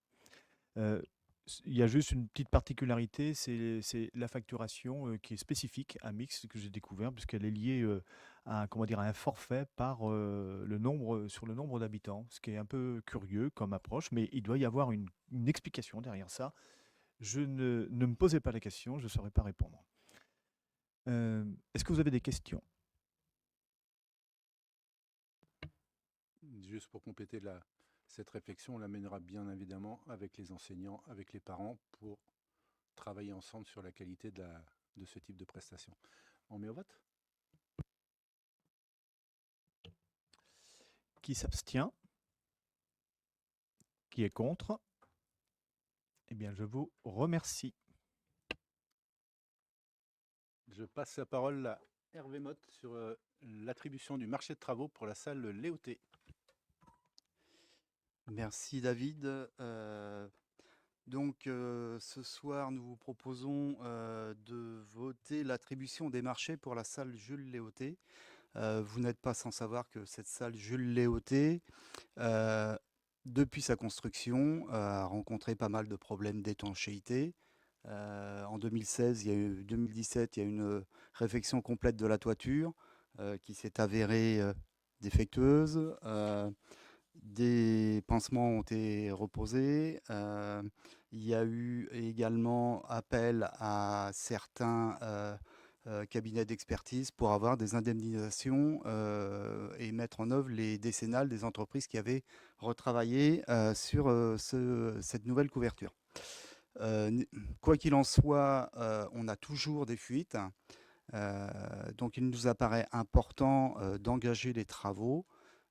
Il y a juste une petite particularité, c'est la facturation qui est spécifique à Mixte que j'ai découvert, puisqu'elle est liée à, à un forfait par sur le nombre d'habitants, ce qui est un peu curieux comme approche, mais il doit y avoir une explication derrière ça. Ne me posez pas la question, je ne saurais pas répondre. Est-ce que vous avez des questions? Juste pour compléter cette réflexion, on l'amènera bien évidemment avec les enseignants, avec les parents, pour travailler ensemble sur la qualité de ce type de prestation. On met au vote? Qui s'abstient? Qui est contre? Eh bien, je vous remercie. Je passe la parole à Hervé Motte sur l'attribution du marché de travaux pour la salle Léoté. Merci David. Ce soir, nous vous proposons de voter l'attribution des marchés pour la salle Jules Léoté. Vous n'êtes pas sans savoir que cette salle Jules Léoté, depuis sa construction, a rencontré pas mal de problèmes d'étanchéité. En 2017, il y a eu une réfection complète de la toiture qui s'est avérée défectueuse. Des pansements ont été reposés. Il y a eu également appel à certains cabinets d'expertise pour avoir des indemnisations et mettre en œuvre les décennales des entreprises qui avaient retravaillé sur cette nouvelle couverture. Quoi qu'il en soit, on a toujours des fuites. Donc il nous apparaît important d'engager les travaux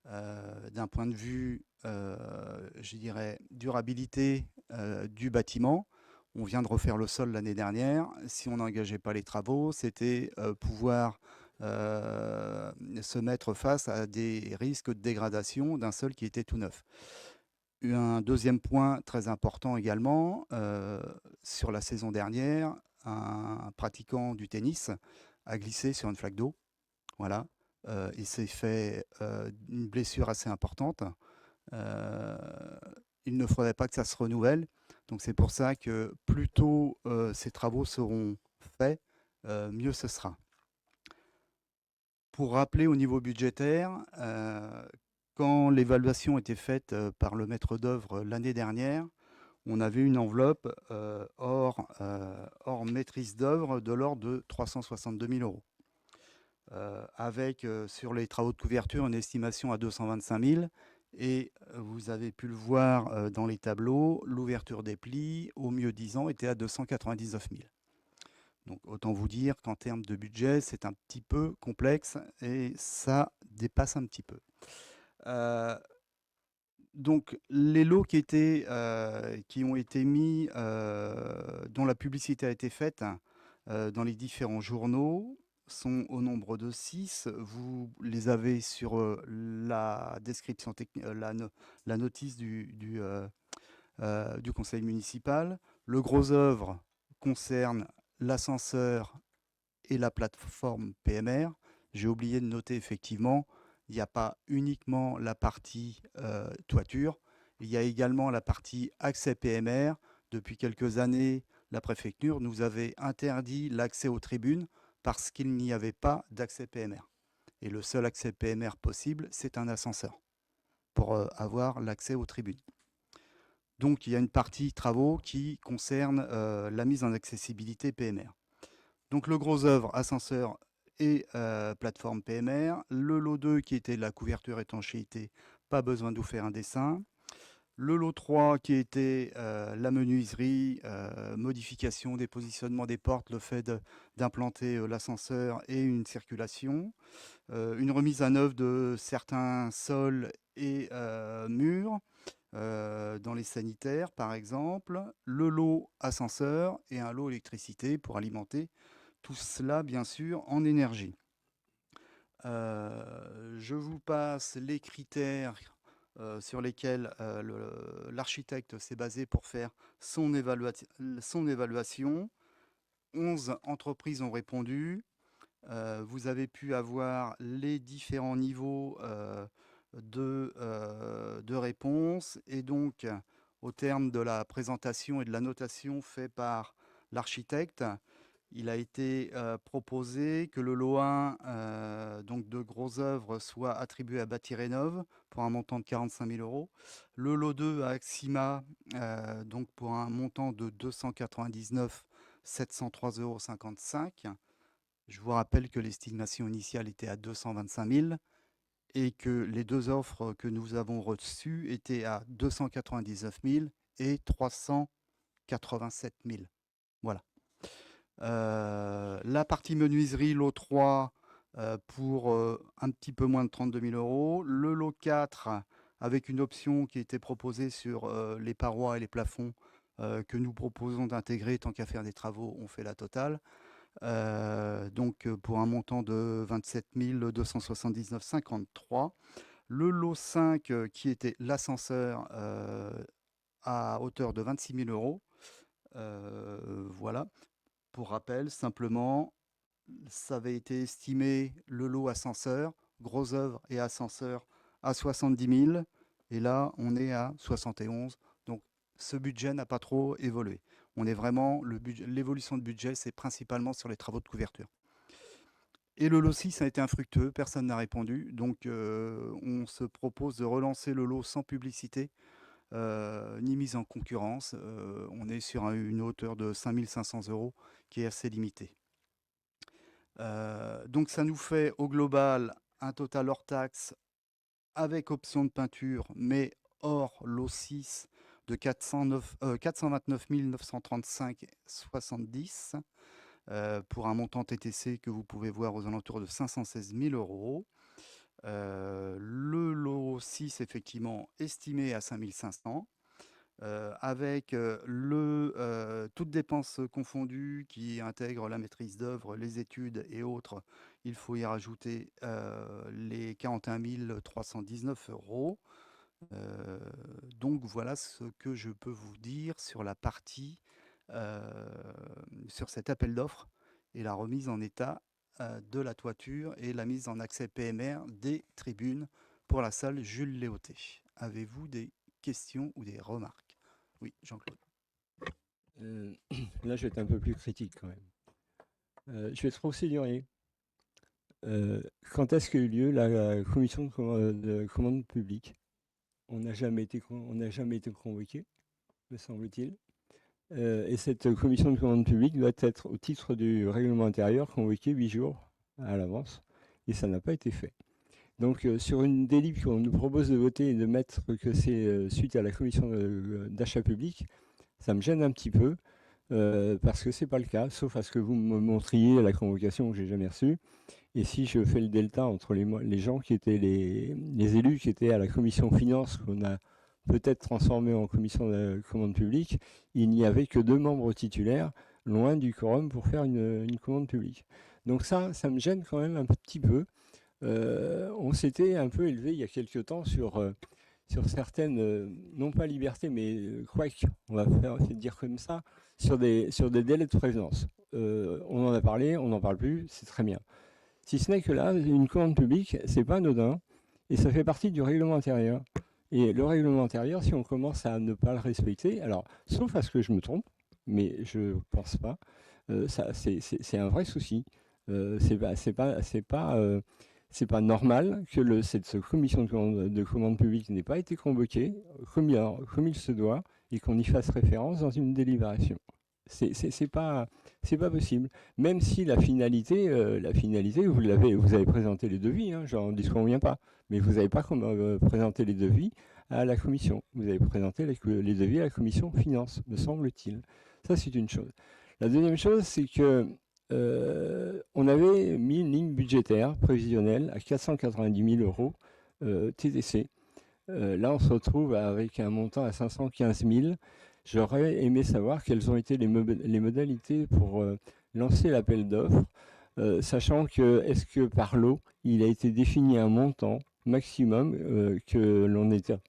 d'un point de vue, je dirais, durabilité du bâtiment. On vient de refaire le sol l'année dernière. Si on n'engageait pas les travaux, c'était pouvoir se mettre face à des risques de dégradation d'un sol qui était tout neuf. Un deuxième point très important également, sur la saison dernière, un pratiquant du tennis a glissé sur une flaque d'eau. Voilà. Il s'est fait une blessure assez importante. Il ne faudrait pas que ça se renouvelle. Donc c'est pour ça que plus tôt ces travaux seront faits, mieux ce sera. Pour rappeler au niveau budgétaire, quand l'évaluation était faite par le maître d'œuvre l'année dernière, on avait une enveloppe hors maîtrise d'œuvre de l'ordre de 362 000 euros. Avec sur les travaux de couverture une estimation à 225 000. Et vous avez pu le voir dans les tableaux, l'ouverture des plis, au mieux 10 ans, était à 299 000. Donc autant vous dire qu'en termes de budget, c'est un petit peu complexe et ça dépasse un petit peu. Donc les lots qui ont été mis, dont la publicité a été faite dans les différents journaux, sont au nombre de 6. Vous les avez sur la description la notice du conseil municipal. Le gros œuvre concerne l'ascenseur et la plateforme PMR. J'ai oublié de noter effectivement, il n'y a pas uniquement la partie toiture, il y a également la partie accès PMR. Depuis quelques années, la préfecture nous avait interdit l'accès aux tribunes parce qu'il n'y avait pas d'accès PMR. Et le seul accès PMR possible, c'est un ascenseur pour avoir l'accès aux tribunes. Donc il y a une partie travaux qui concerne la mise en accessibilité PMR. Donc le gros œuvre, ascenseur et plateforme PMR. Le lot 2 qui était la couverture étanchéité, pas besoin de vous faire un dessin. Le lot 3 qui était la menuiserie, modification des positionnements des portes, le fait d'implanter l'ascenseur et une circulation. Une remise à neuf de certains sols et murs dans les sanitaires par exemple. Le lot ascenseur et un lot électricité pour alimenter tout cela bien sûr en énergie. Je vous passe les critères sur lesquels l'architecte s'est basé pour faire son évaluation. 11 entreprises ont répondu. Vous avez pu avoir les différents niveaux de réponse. Et donc, au terme de la présentation et de la notation faite par l'architecte, il a été proposé que le lot 1 donc de grosses œuvres soit attribué à Bâti-Rénov' pour un montant de 45 000 euros. Le lot 2 à Axima donc pour un montant de 299 703,55 euros. Je vous rappelle que l'estimation initiale était à 225 000 et que les deux offres que nous avons reçues étaient à 299 000 et 387 000. Voilà. La partie menuiserie, lot 3, pour un petit peu moins de 32 000 euros. Le lot 4, avec une option qui était proposée sur les parois et les plafonds, que nous proposons d'intégrer. Tant qu'à faire des travaux, on fait la totale. Donc pour un montant de 27 279,53. Le lot 5, qui était l'ascenseur, à hauteur de 26 000 euros. Voilà. Pour rappel, simplement, ça avait été estimé, le lot ascenseur, gros œuvre et ascenseur, à 70 000. Et là, on est à 71. Donc, ce budget n'a pas trop évolué. On est vraiment, l'évolution de budget, c'est principalement sur les travaux de couverture. Et le lot 6 a été infructueux, personne n'a répondu. Donc, on se propose de relancer le lot sans publicité, ni mise en concurrence. On est sur une hauteur de 5 500 euros qui est assez limitée. Donc ça nous fait au global un total hors taxe avec option de peinture, mais hors lot 6 de 429 935,70 pour un montant TTC que vous pouvez voir aux alentours de 516 000 euros. Le lot 6, effectivement, estimé à 5 500, avec toutes dépenses confondues qui intègrent la maîtrise d'œuvre, les études et autres. Il faut y rajouter les 41 319 euros. Donc voilà ce que je peux vous dire sur la partie, sur cet appel d'offres et la remise en état de la toiture et la mise en accès PMR des tribunes pour la salle Jules Léoté. Avez-vous des questions ou des remarques? Oui, Jean-Claude. Là, je vais être un peu plus critique quand même. Je vais être procédurier. Quand est-ce qu'a eu lieu la commission de commande publique? On n'a jamais été convoqué, me semble-t-il. Et cette commission de commande publique doit être, au titre du règlement intérieur, convoquée 8 jours à l'avance. Et ça n'a pas été fait. Donc, sur une délib qu'on nous propose de voter et de mettre que c'est suite à la commission d'achat public, ça me gêne un petit peu, parce que c'est pas le cas, sauf à ce que vous me montriez la convocation que j'ai jamais reçue. Et si je fais le delta entre les gens qui étaient les élus qui étaient à la commission finance, qu'on a peut-être transformé en commission de commande publique, il n'y avait que 2 membres titulaires, loin du quorum pour faire une commande publique. Donc ça me gêne quand même un petit peu. On s'était un peu élevé il y a quelque temps sur certaines, non pas libertés, mais couacs, on va dire comme ça, sur des délais de prévenance. On en a parlé, on n'en parle plus, c'est très bien. Si ce n'est que là, une commande publique, c'est pas anodin, et ça fait partie du règlement intérieur. Et le règlement intérieur, si on commence à ne pas le respecter, alors, sauf à ce que je me trompe, mais je ne pense pas, c'est un vrai souci. C'est pas normal que cette commission de commande publique n'ait pas été convoquée comme il se doit et qu'on y fasse référence dans une délibération. C'est pas possible. Même si la finalité, vous avez présenté les devis, hein, j'en disconviens pas, mais vous n'avez pas présenté les devis à la commission. Vous avez présenté les devis à la commission finance, me semble-t-il. Ça, c'est une chose. La deuxième chose, c'est que on avait mis une ligne budgétaire prévisionnelle à 490 000 € TTC. Là, on se retrouve avec un montant à 515 000. J'aurais aimé savoir quelles ont été les modalités pour lancer l'appel d'offres, sachant que est-ce que par lot, il a été défini un montant maximum que l'on était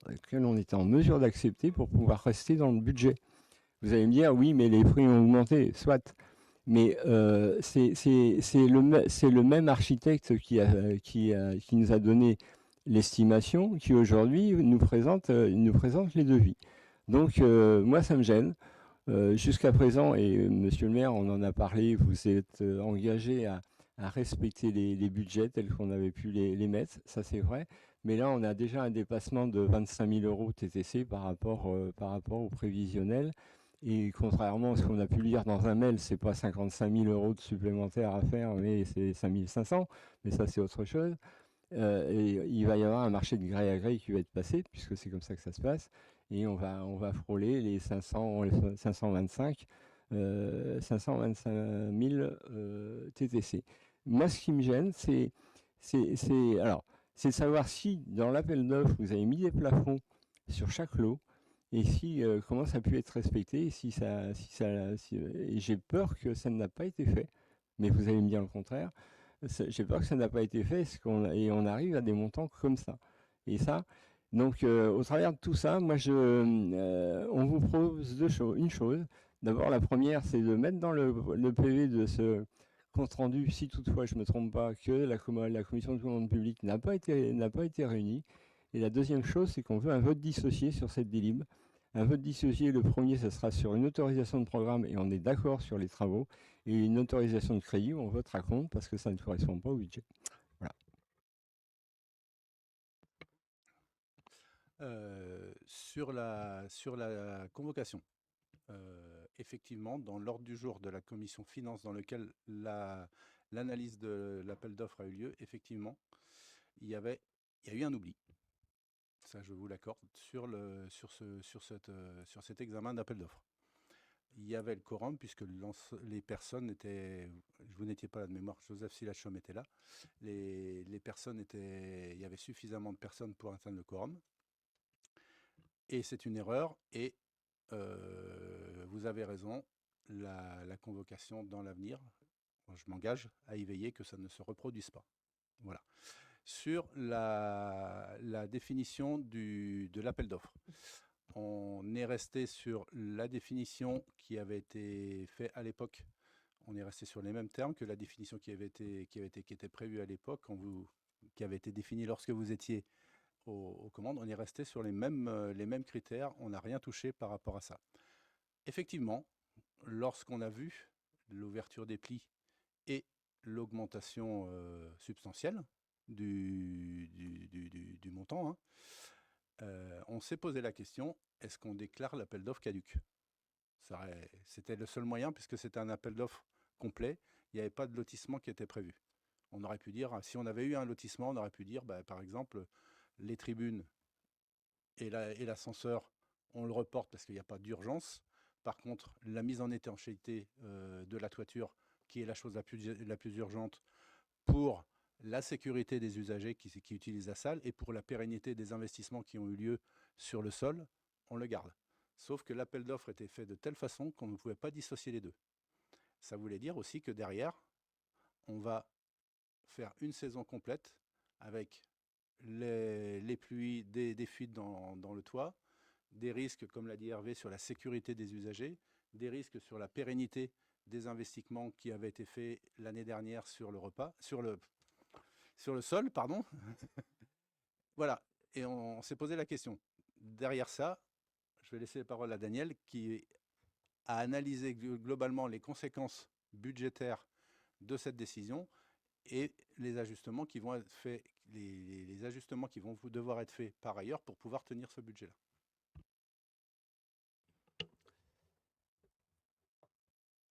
en mesure d'accepter pour pouvoir rester dans le budget. Vous allez me dire, oui, mais les prix ont augmenté, soit. Mais c'est le même architecte qui nous a donné l'estimation qui aujourd'hui nous présente les devis. Donc moi, ça me gêne. Jusqu'à présent, et monsieur le maire, on en a parlé, vous êtes engagé à respecter les budgets tels qu'on avait pu les mettre, ça c'est vrai. Mais là, on a déjà un dépassement de 25 000 € TTC par rapport au prévisionnel. Et contrairement à ce qu'on a pu lire dans un mail, c'est pas 55 000 € de supplémentaires à faire, mais c'est 5 500. Mais ça, c'est autre chose. Et il va y avoir un marché de gré à gré qui va être passé, puisque c'est comme ça que ça se passe. Et on va frôler les 525 000 TTC. Moi, ce qui me gêne, c'est de savoir si dans l'appel d'offres, vous avez mis des plafonds sur chaque lot, et comment ça a pu être respecté, et j'ai peur que ça n'a pas été fait, mais vous allez me dire le contraire. J'ai peur que ça n'a pas été fait et on arrive à des montants comme ça. Et ça, donc au travers de tout ça, moi on vous propose une chose. D'abord, la première, c'est de mettre dans le PV de ce compte rendu, si toutefois je ne me trompe pas, que la commission de commande publique n'a pas été réunie. Et la deuxième chose, c'est qu'on veut un vote dissocié sur cette délib. Un vote dissocié, le premier, ce sera sur une autorisation de programme et on est d'accord sur les travaux. Et une autorisation de crédit, on votera contre parce que ça ne correspond pas au budget. Voilà. Sur la convocation, effectivement, dans l'ordre du jour de la commission finance dans lequel l'analyse de l'appel d'offres a eu lieu, effectivement, il y a eu un oubli. Ça, je vous l'accorde, sur cet examen d'appel d'offres. Il y avait le quorum puisque les personnes étaient, vous n'étiez pas là de mémoire, Joseph Silachom était là, les personnes étaient, il y avait suffisamment de personnes pour atteindre le quorum. Et c'est une erreur, et vous avez raison, la convocation dans l'avenir, je m'engage à y veiller que ça ne se reproduise pas. Voilà. Sur la définition de l'appel d'offres, on est resté sur la définition qui avait été faite à l'époque. On est resté sur les mêmes termes que la définition qui était prévue à l'époque, qui avait été définie lorsque vous étiez aux commandes. On est resté sur les mêmes critères. On n'a rien touché par rapport à ça. Effectivement, lorsqu'on a vu l'ouverture des plis et l'augmentation substantielle du montant, hein, on s'est posé la question, est-ce qu'on déclare l'appel d'offres caduc? C'était le seul moyen, puisque c'était un appel d'offres complet, il n'y avait pas de lotissement qui était prévu. On aurait pu dire, si on avait eu un lotissement, on aurait pu dire, par exemple, les tribunes et l'ascenseur, on le reporte parce qu'il n'y a pas d'urgence. Par contre, la mise en étanchéité de la toiture, qui est la chose la plus urgente pour la sécurité des usagers qui utilisent la salle et pour la pérennité des investissements qui ont eu lieu sur le sol, on le garde. Sauf que l'appel d'offres était fait de telle façon qu'on ne pouvait pas dissocier les deux. Ça voulait dire aussi que derrière, on va faire une saison complète avec les pluies, des fuites dans le toit, des risques, comme l'a dit Hervé, sur la sécurité des usagers, des risques sur la pérennité des investissements qui avaient été faits l'année dernière sur le sol, pardon. Voilà, et on s'est posé la question. Derrière ça, je vais laisser la parole à Daniel, qui a analysé globalement les conséquences budgétaires de cette décision et les ajustements qui vont être faits, les ajustements qui vont devoir être faits par ailleurs pour pouvoir tenir ce budget-là.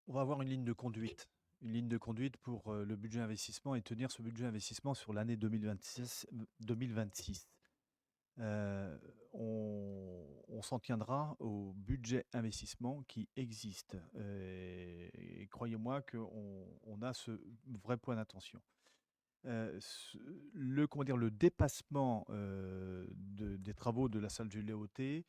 On va avoir une ligne de conduite. Une ligne de conduite pour le budget investissement et tenir ce budget investissement sur l'année 2026. On s'en tiendra au budget investissement qui existe. Et croyez-moi qu'on a ce vrai point d'attention. Le dépassement des travaux de la salle Jules Léoté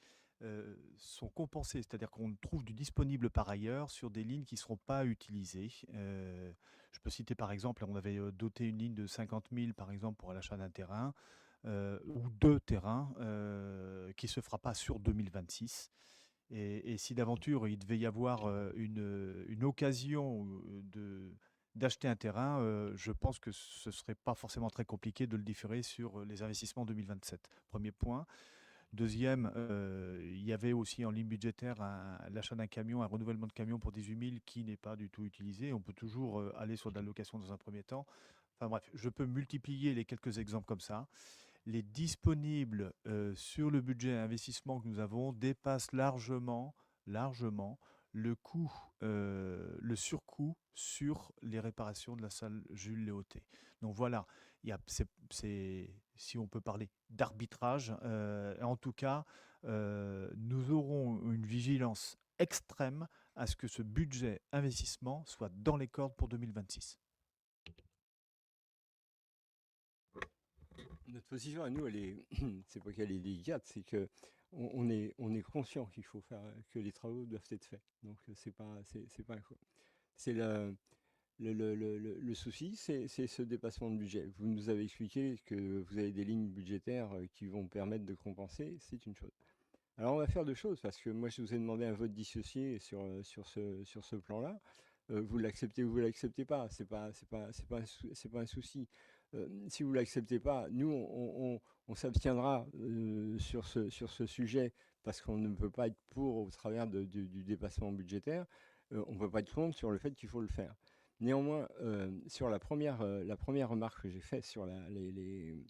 sont compensés, c'est-à-dire qu'on trouve du disponible par ailleurs sur des lignes qui ne seront pas utilisées. Je peux citer par exemple, on avait doté une ligne de 50 000 par exemple pour l'achat d'un terrain ou 2 terrains qui ne se fera pas sur 2026. Et si d'aventure il devait y avoir une occasion d'acheter un terrain, je pense que ce ne serait pas forcément très compliqué de le différer sur les investissements 2027. Premier point. Deuxième, il y avait aussi en ligne budgétaire l'achat d'un camion, un renouvellement de camion pour 18 000 qui n'est pas du tout utilisé. On peut toujours aller sur de la location dans un premier temps. Enfin bref, je peux multiplier les quelques exemples comme ça. Les disponibles sur le budget investissement que nous avons dépassent largement le coût, le surcoût sur les réparations de la salle Jules Léoté. Donc voilà, si on peut parler d'arbitrage, en tout cas, nous aurons une vigilance extrême à ce que ce budget investissement soit dans les cordes pour 2026. Notre position à nous, c'est pas qu'elle est délicate, c'est que on est conscient qu'il faut faire, que les travaux doivent être faits. Donc c'est pas un choix. C'est le souci, c'est ce dépassement de budget. Vous nous avez expliqué que vous avez des lignes budgétaires qui vont permettre de compenser, c'est une chose. Alors on va faire deux choses, parce que moi je vous ai demandé un vote dissocié sur ce plan-là. Vous l'acceptez ou vous l'acceptez pas, c'est pas un souci. Si vous l'acceptez pas, nous on s'abstiendra sur ce sujet parce qu'on ne peut pas être pour au travers du dépassement budgétaire. On ne peut pas être contre sur le fait qu'il faut le faire. Néanmoins, sur la première remarque que j'ai faite sur les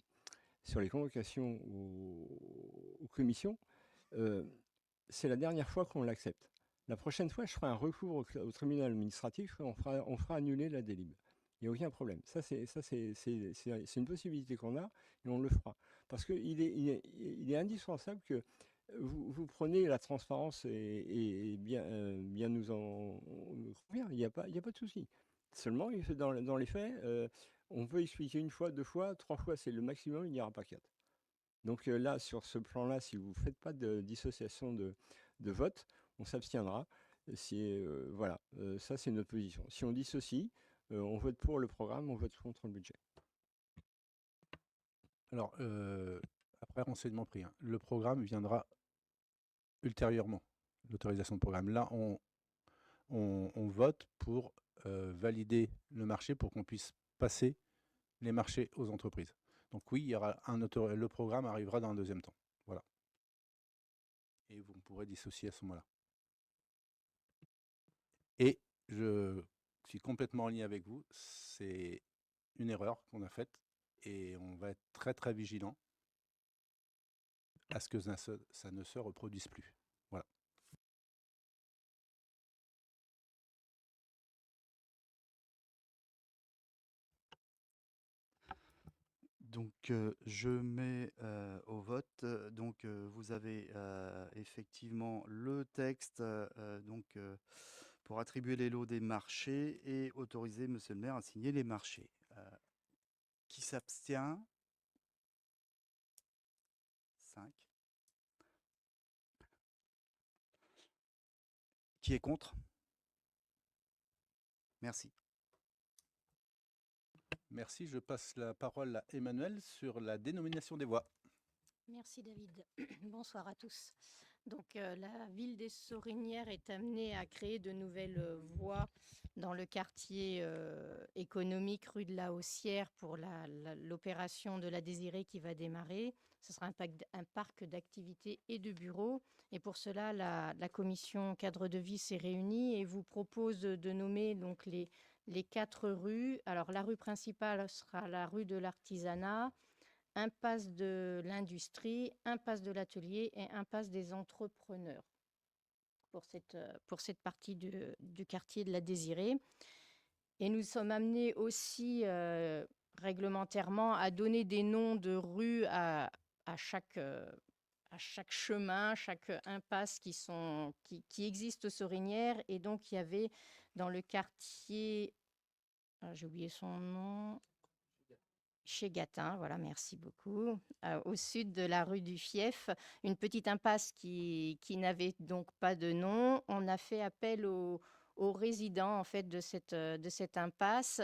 convocations aux commissions, c'est la dernière fois qu'on l'accepte. La prochaine fois, je ferai un recours au tribunal administratif et on fera annuler la délib. Il n'y a aucun problème. Ça, c'est une possibilité qu'on a et on le fera. Parce qu'il est indispensable que vous preniez la transparence et bien nous en convient. Il n'y a pas de souci. Seulement, dans les faits, on peut expliquer une fois, 2 fois, 3 fois, c'est le maximum, il n'y aura pas 4. Donc là, sur ce plan-là, si vous ne faites pas de dissociation de vote, on s'abstiendra. Voilà, ça c'est notre position. Si on dissocie, on vote pour le programme, on vote contre le budget. Alors, après renseignement pris, hein, le programme viendra ultérieurement, l'autorisation de programme. Là, on vote pour valider le marché pour qu'on puisse passer les marchés aux entreprises. Donc oui, il y aura le programme arrivera dans un deuxième temps. Voilà. Et vous pourrez dissocier à ce moment-là. Et suis complètement en ligne avec vous. C'est une erreur qu'on a faite et on va être très très vigilant à ce que ça ne se reproduise plus. Voilà. Donc, je mets au vote. Donc, vous avez effectivement le texte pour attribuer les lots des marchés et autoriser Monsieur le maire à signer les marchés. Qui s'abstient? 5. Qui est contre? Merci. Merci, je passe la parole à Emmanuel sur la dénomination des voies. Merci David. Bonsoir à tous. Donc la ville des Sorinières est amenée à créer de nouvelles voies dans le quartier économique rue de la Haussière pour l'opération de la Désirée qui va démarrer. Ce sera un parc d'activités et de bureaux. Et pour cela, la commission cadre de vie s'est réunie et vous propose de nommer donc les 4 rues. Alors la rue principale sera la rue de l'Artisanat, impasse de l'Industrie, impasse de l'Atelier et impasse des Entrepreneurs pour cette partie du quartier de la Désirée. Et nous sommes amenés aussi réglementairement à donner des noms de rues à chaque chemin, chaque impasse qui existe aux Sorinières. Et donc, il y avait dans le quartier, j'ai oublié son nom, chez Gatin, voilà, merci beaucoup, au sud de la rue du Fief, une petite impasse qui n'avait donc pas de nom. On a fait appel aux résidents en fait de cette impasse.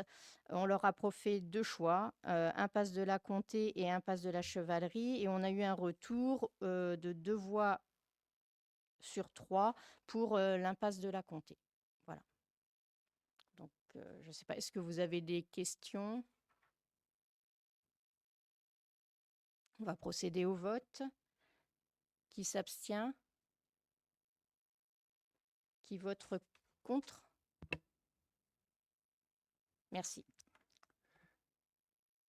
On leur a proféré 2 choix, impasse de la Comté et impasse de la Chevalerie, et on a eu un retour de 2 voix sur 3 pour l'impasse de la Comté. Voilà. Donc, je ne sais pas, est-ce que vous avez des questions? On va procéder au vote. Qui s'abstient? Qui vote contre? Merci.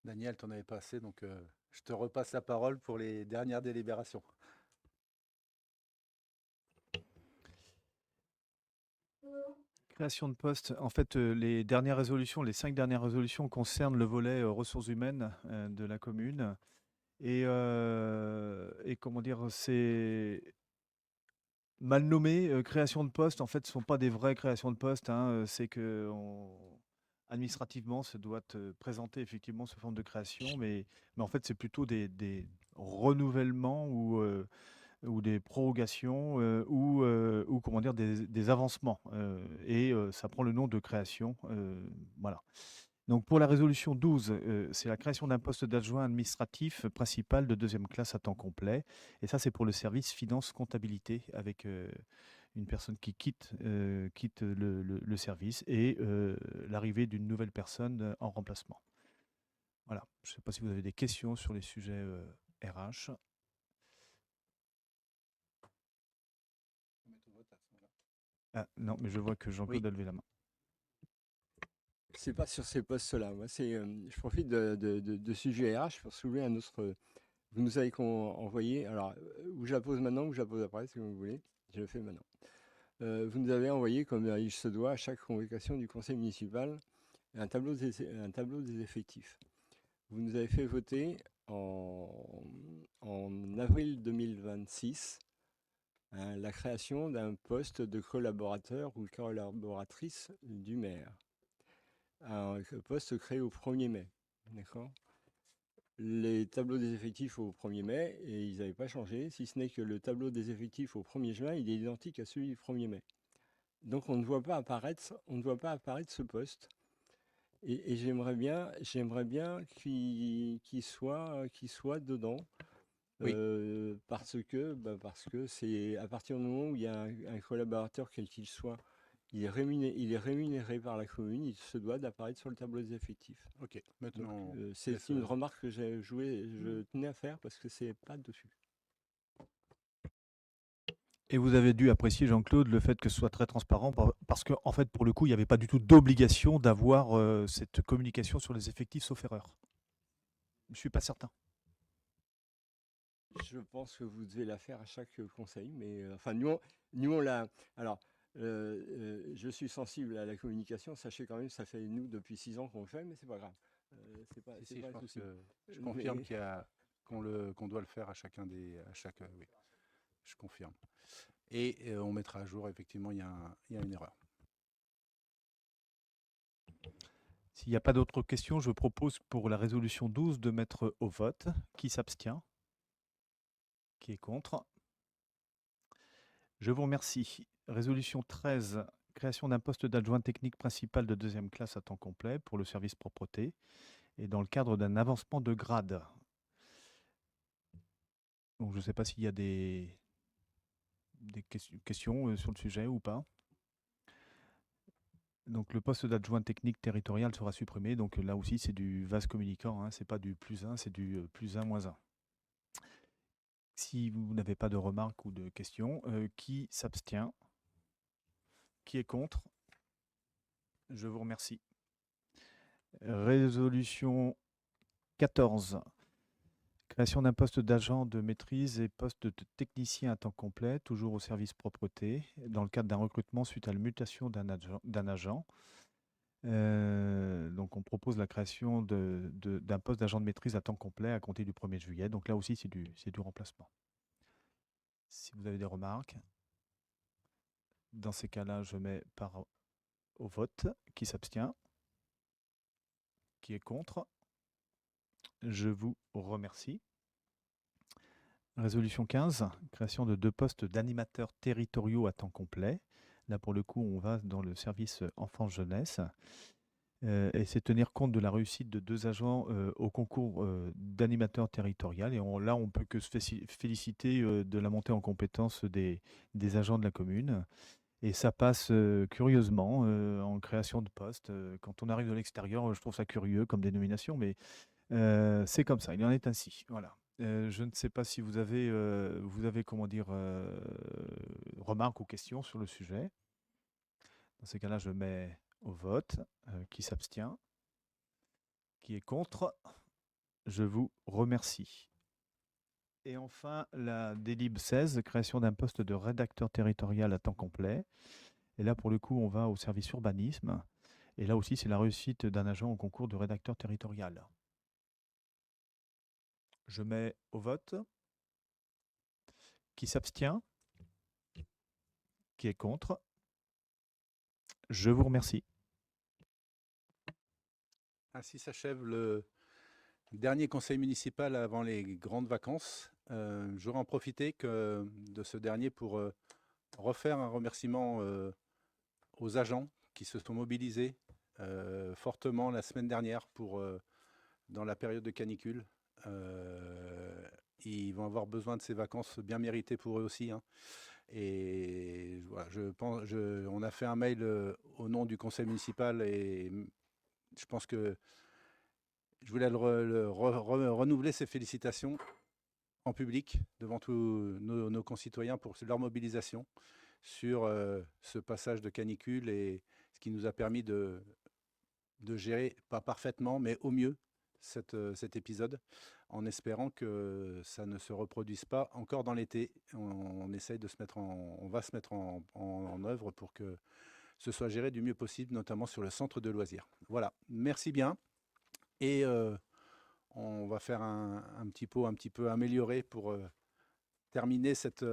Daniel, tu en avais pas assez, donc je te repasse la parole pour les dernières délibérations. Création de postes. En fait, les dernières résolutions, les 5 dernières résolutions concernent le volet ressources humaines de la commune. Et comment dire, c'est mal nommé, création de postes. En fait, ce ne sont pas des vraies créations de postes, hein. C'est que administrativement, ça doit être présenté effectivement sous forme de création, mais en fait, c'est plutôt des renouvellements ou des prorogations ou comment dire, des avancements. Et ça prend le nom de création. Voilà. Donc pour la résolution 12, c'est la création d'un poste d'adjoint administratif principal de 2e classe à temps complet. Et ça, c'est pour le service finance-comptabilité avec une personne qui quitte le service et l'arrivée d'une nouvelle personne en remplacement. Voilà. Je ne sais pas si vous avez des questions sur les sujets RH. Ah, non, mais je vois que Jean-Claude a levé la main. C'est pas sur ces postes-là. Moi, je profite de sujet RH pour soulever un autre. Vous nous avez envoyé, alors, où je la pose maintenant ou je la pose après, si vous voulez. Je le fais maintenant. Vous nous avez envoyé, comme il se doit, à chaque convocation du conseil municipal, un tableau des effectifs. Vous nous avez fait voter en avril 2026 la création d'un poste de collaborateur ou collaboratrice du maire. Un poste créé au 1er mai. D'accord ? Les tableaux des effectifs au 1er mai, et ils n'avaient pas changé, si ce n'est que le tableau des effectifs au 1er juin, il est identique à celui du 1er mai. Donc on ne voit pas apparaître ce poste. Et j'aimerais bien qu'il soit dedans. Oui. Parce que c'est à partir du moment où il y a un collaborateur, quel qu'il soit, il est rémunéré par la commune, il se doit d'apparaître sur le tableau des effectifs. Ok, maintenant. C'est une remarque que je tenais à faire parce que c'est pas dessus. Et vous avez dû apprécier, Jean-Claude, le fait que ce soit très transparent, parce que, en fait, pour le coup, il n'y avait pas du tout d'obligation d'avoir cette communication sur les effectifs, sauf erreur. Je ne suis pas certain. Je pense que vous devez la faire à chaque conseil, mais enfin, nous, on l'a. Alors, je suis sensible à la communication. Sachez quand même, ça fait nous depuis 6 ans qu'on le fait, mais c'est pas grave. C'est pas, Si, c'est si, pas je un pense souci. que je confirme Mais- qu'on doit le faire à chaque, oui, je confirme. Et on mettra à jour, effectivement, il y a une erreur. S'il n'y a pas d'autres questions, je propose pour la résolution 12 de mettre au vote. Qui s'abstient? Qui est contre? Je vous remercie. Résolution 13, création d'un poste d'adjoint technique principal de 2e classe à temps complet pour le service propreté et dans le cadre d'un avancement de grade. Donc, je ne sais pas s'il y a des questions sur le sujet ou pas. Donc, le poste d'adjoint technique territorial sera supprimé. Donc, là aussi, c'est du vase communicant. Hein, ce n'est pas du +1, c'est du +1, -1. Si vous n'avez pas de remarques ou de questions, qui s'abstient? Qui est contre? Je vous remercie. Résolution 14. Création d'un poste d'agent de maîtrise et poste de technicien à temps complet, toujours au service propreté, dans le cadre d'un recrutement suite à la mutation d'un agent. Donc, on propose la création d'un poste d'agent de maîtrise à temps complet à compter du 1er juillet. Donc, là aussi, c'est du remplacement. Si vous avez des remarques, dans ces cas-là, je mets au vote. Qui s'abstient? Qui est contre? Je vous remercie. Résolution 15, création de 2 postes d'animateurs territoriaux à temps complet. Là, pour le coup, on va dans le service enfance-jeunesse. Et c'est tenir compte de la réussite de 2 agents au concours d'animateur territorial. Et là, on ne peut que se féliciter de la montée en compétence des agents de la commune. Et ça passe curieusement en création de postes. Quand on arrive de l'extérieur, je trouve ça curieux comme dénomination, mais c'est comme ça, il en est ainsi. Voilà. Je ne sais pas si vous avez, comment dire, remarques ou questions sur le sujet. Dans ces cas-là, je mets au vote. Qui s'abstient? Qui est contre? Je vous remercie. Et enfin, la délib 16, création d'un poste de rédacteur territorial à temps complet. Et là, pour le coup, on va au service urbanisme. Et là aussi, c'est la réussite d'un agent au concours de rédacteur territorial. Je mets au vote. Qui s'abstient? Qui est contre? Je vous remercie. Ainsi s'achève le dernier conseil municipal avant les grandes vacances. J'aurais en profité de ce dernier pour refaire un remerciement aux agents qui se sont mobilisés fortement la semaine dernière dans la période de canicule. Ils vont avoir besoin de ces vacances bien méritées pour eux aussi, hein. Et voilà, on a fait un mail au nom du conseil municipal et je pense que je voulais renouveler ces félicitations en public devant tous nos concitoyens pour leur mobilisation sur ce passage de canicule et ce qui nous a permis de gérer, pas parfaitement, mais au mieux, cet épisode, en espérant que ça ne se reproduise pas encore dans l'été. On essaye on va se mettre en œuvre pour que ce soit géré du mieux possible, notamment sur le centre de loisirs. Voilà, merci bien. Et on va faire un petit pot un petit peu amélioré pour terminer cette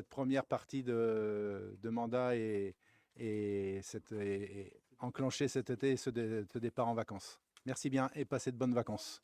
première partie de mandat et enclencher cet été ce départ en vacances. Merci bien et passez de bonnes vacances.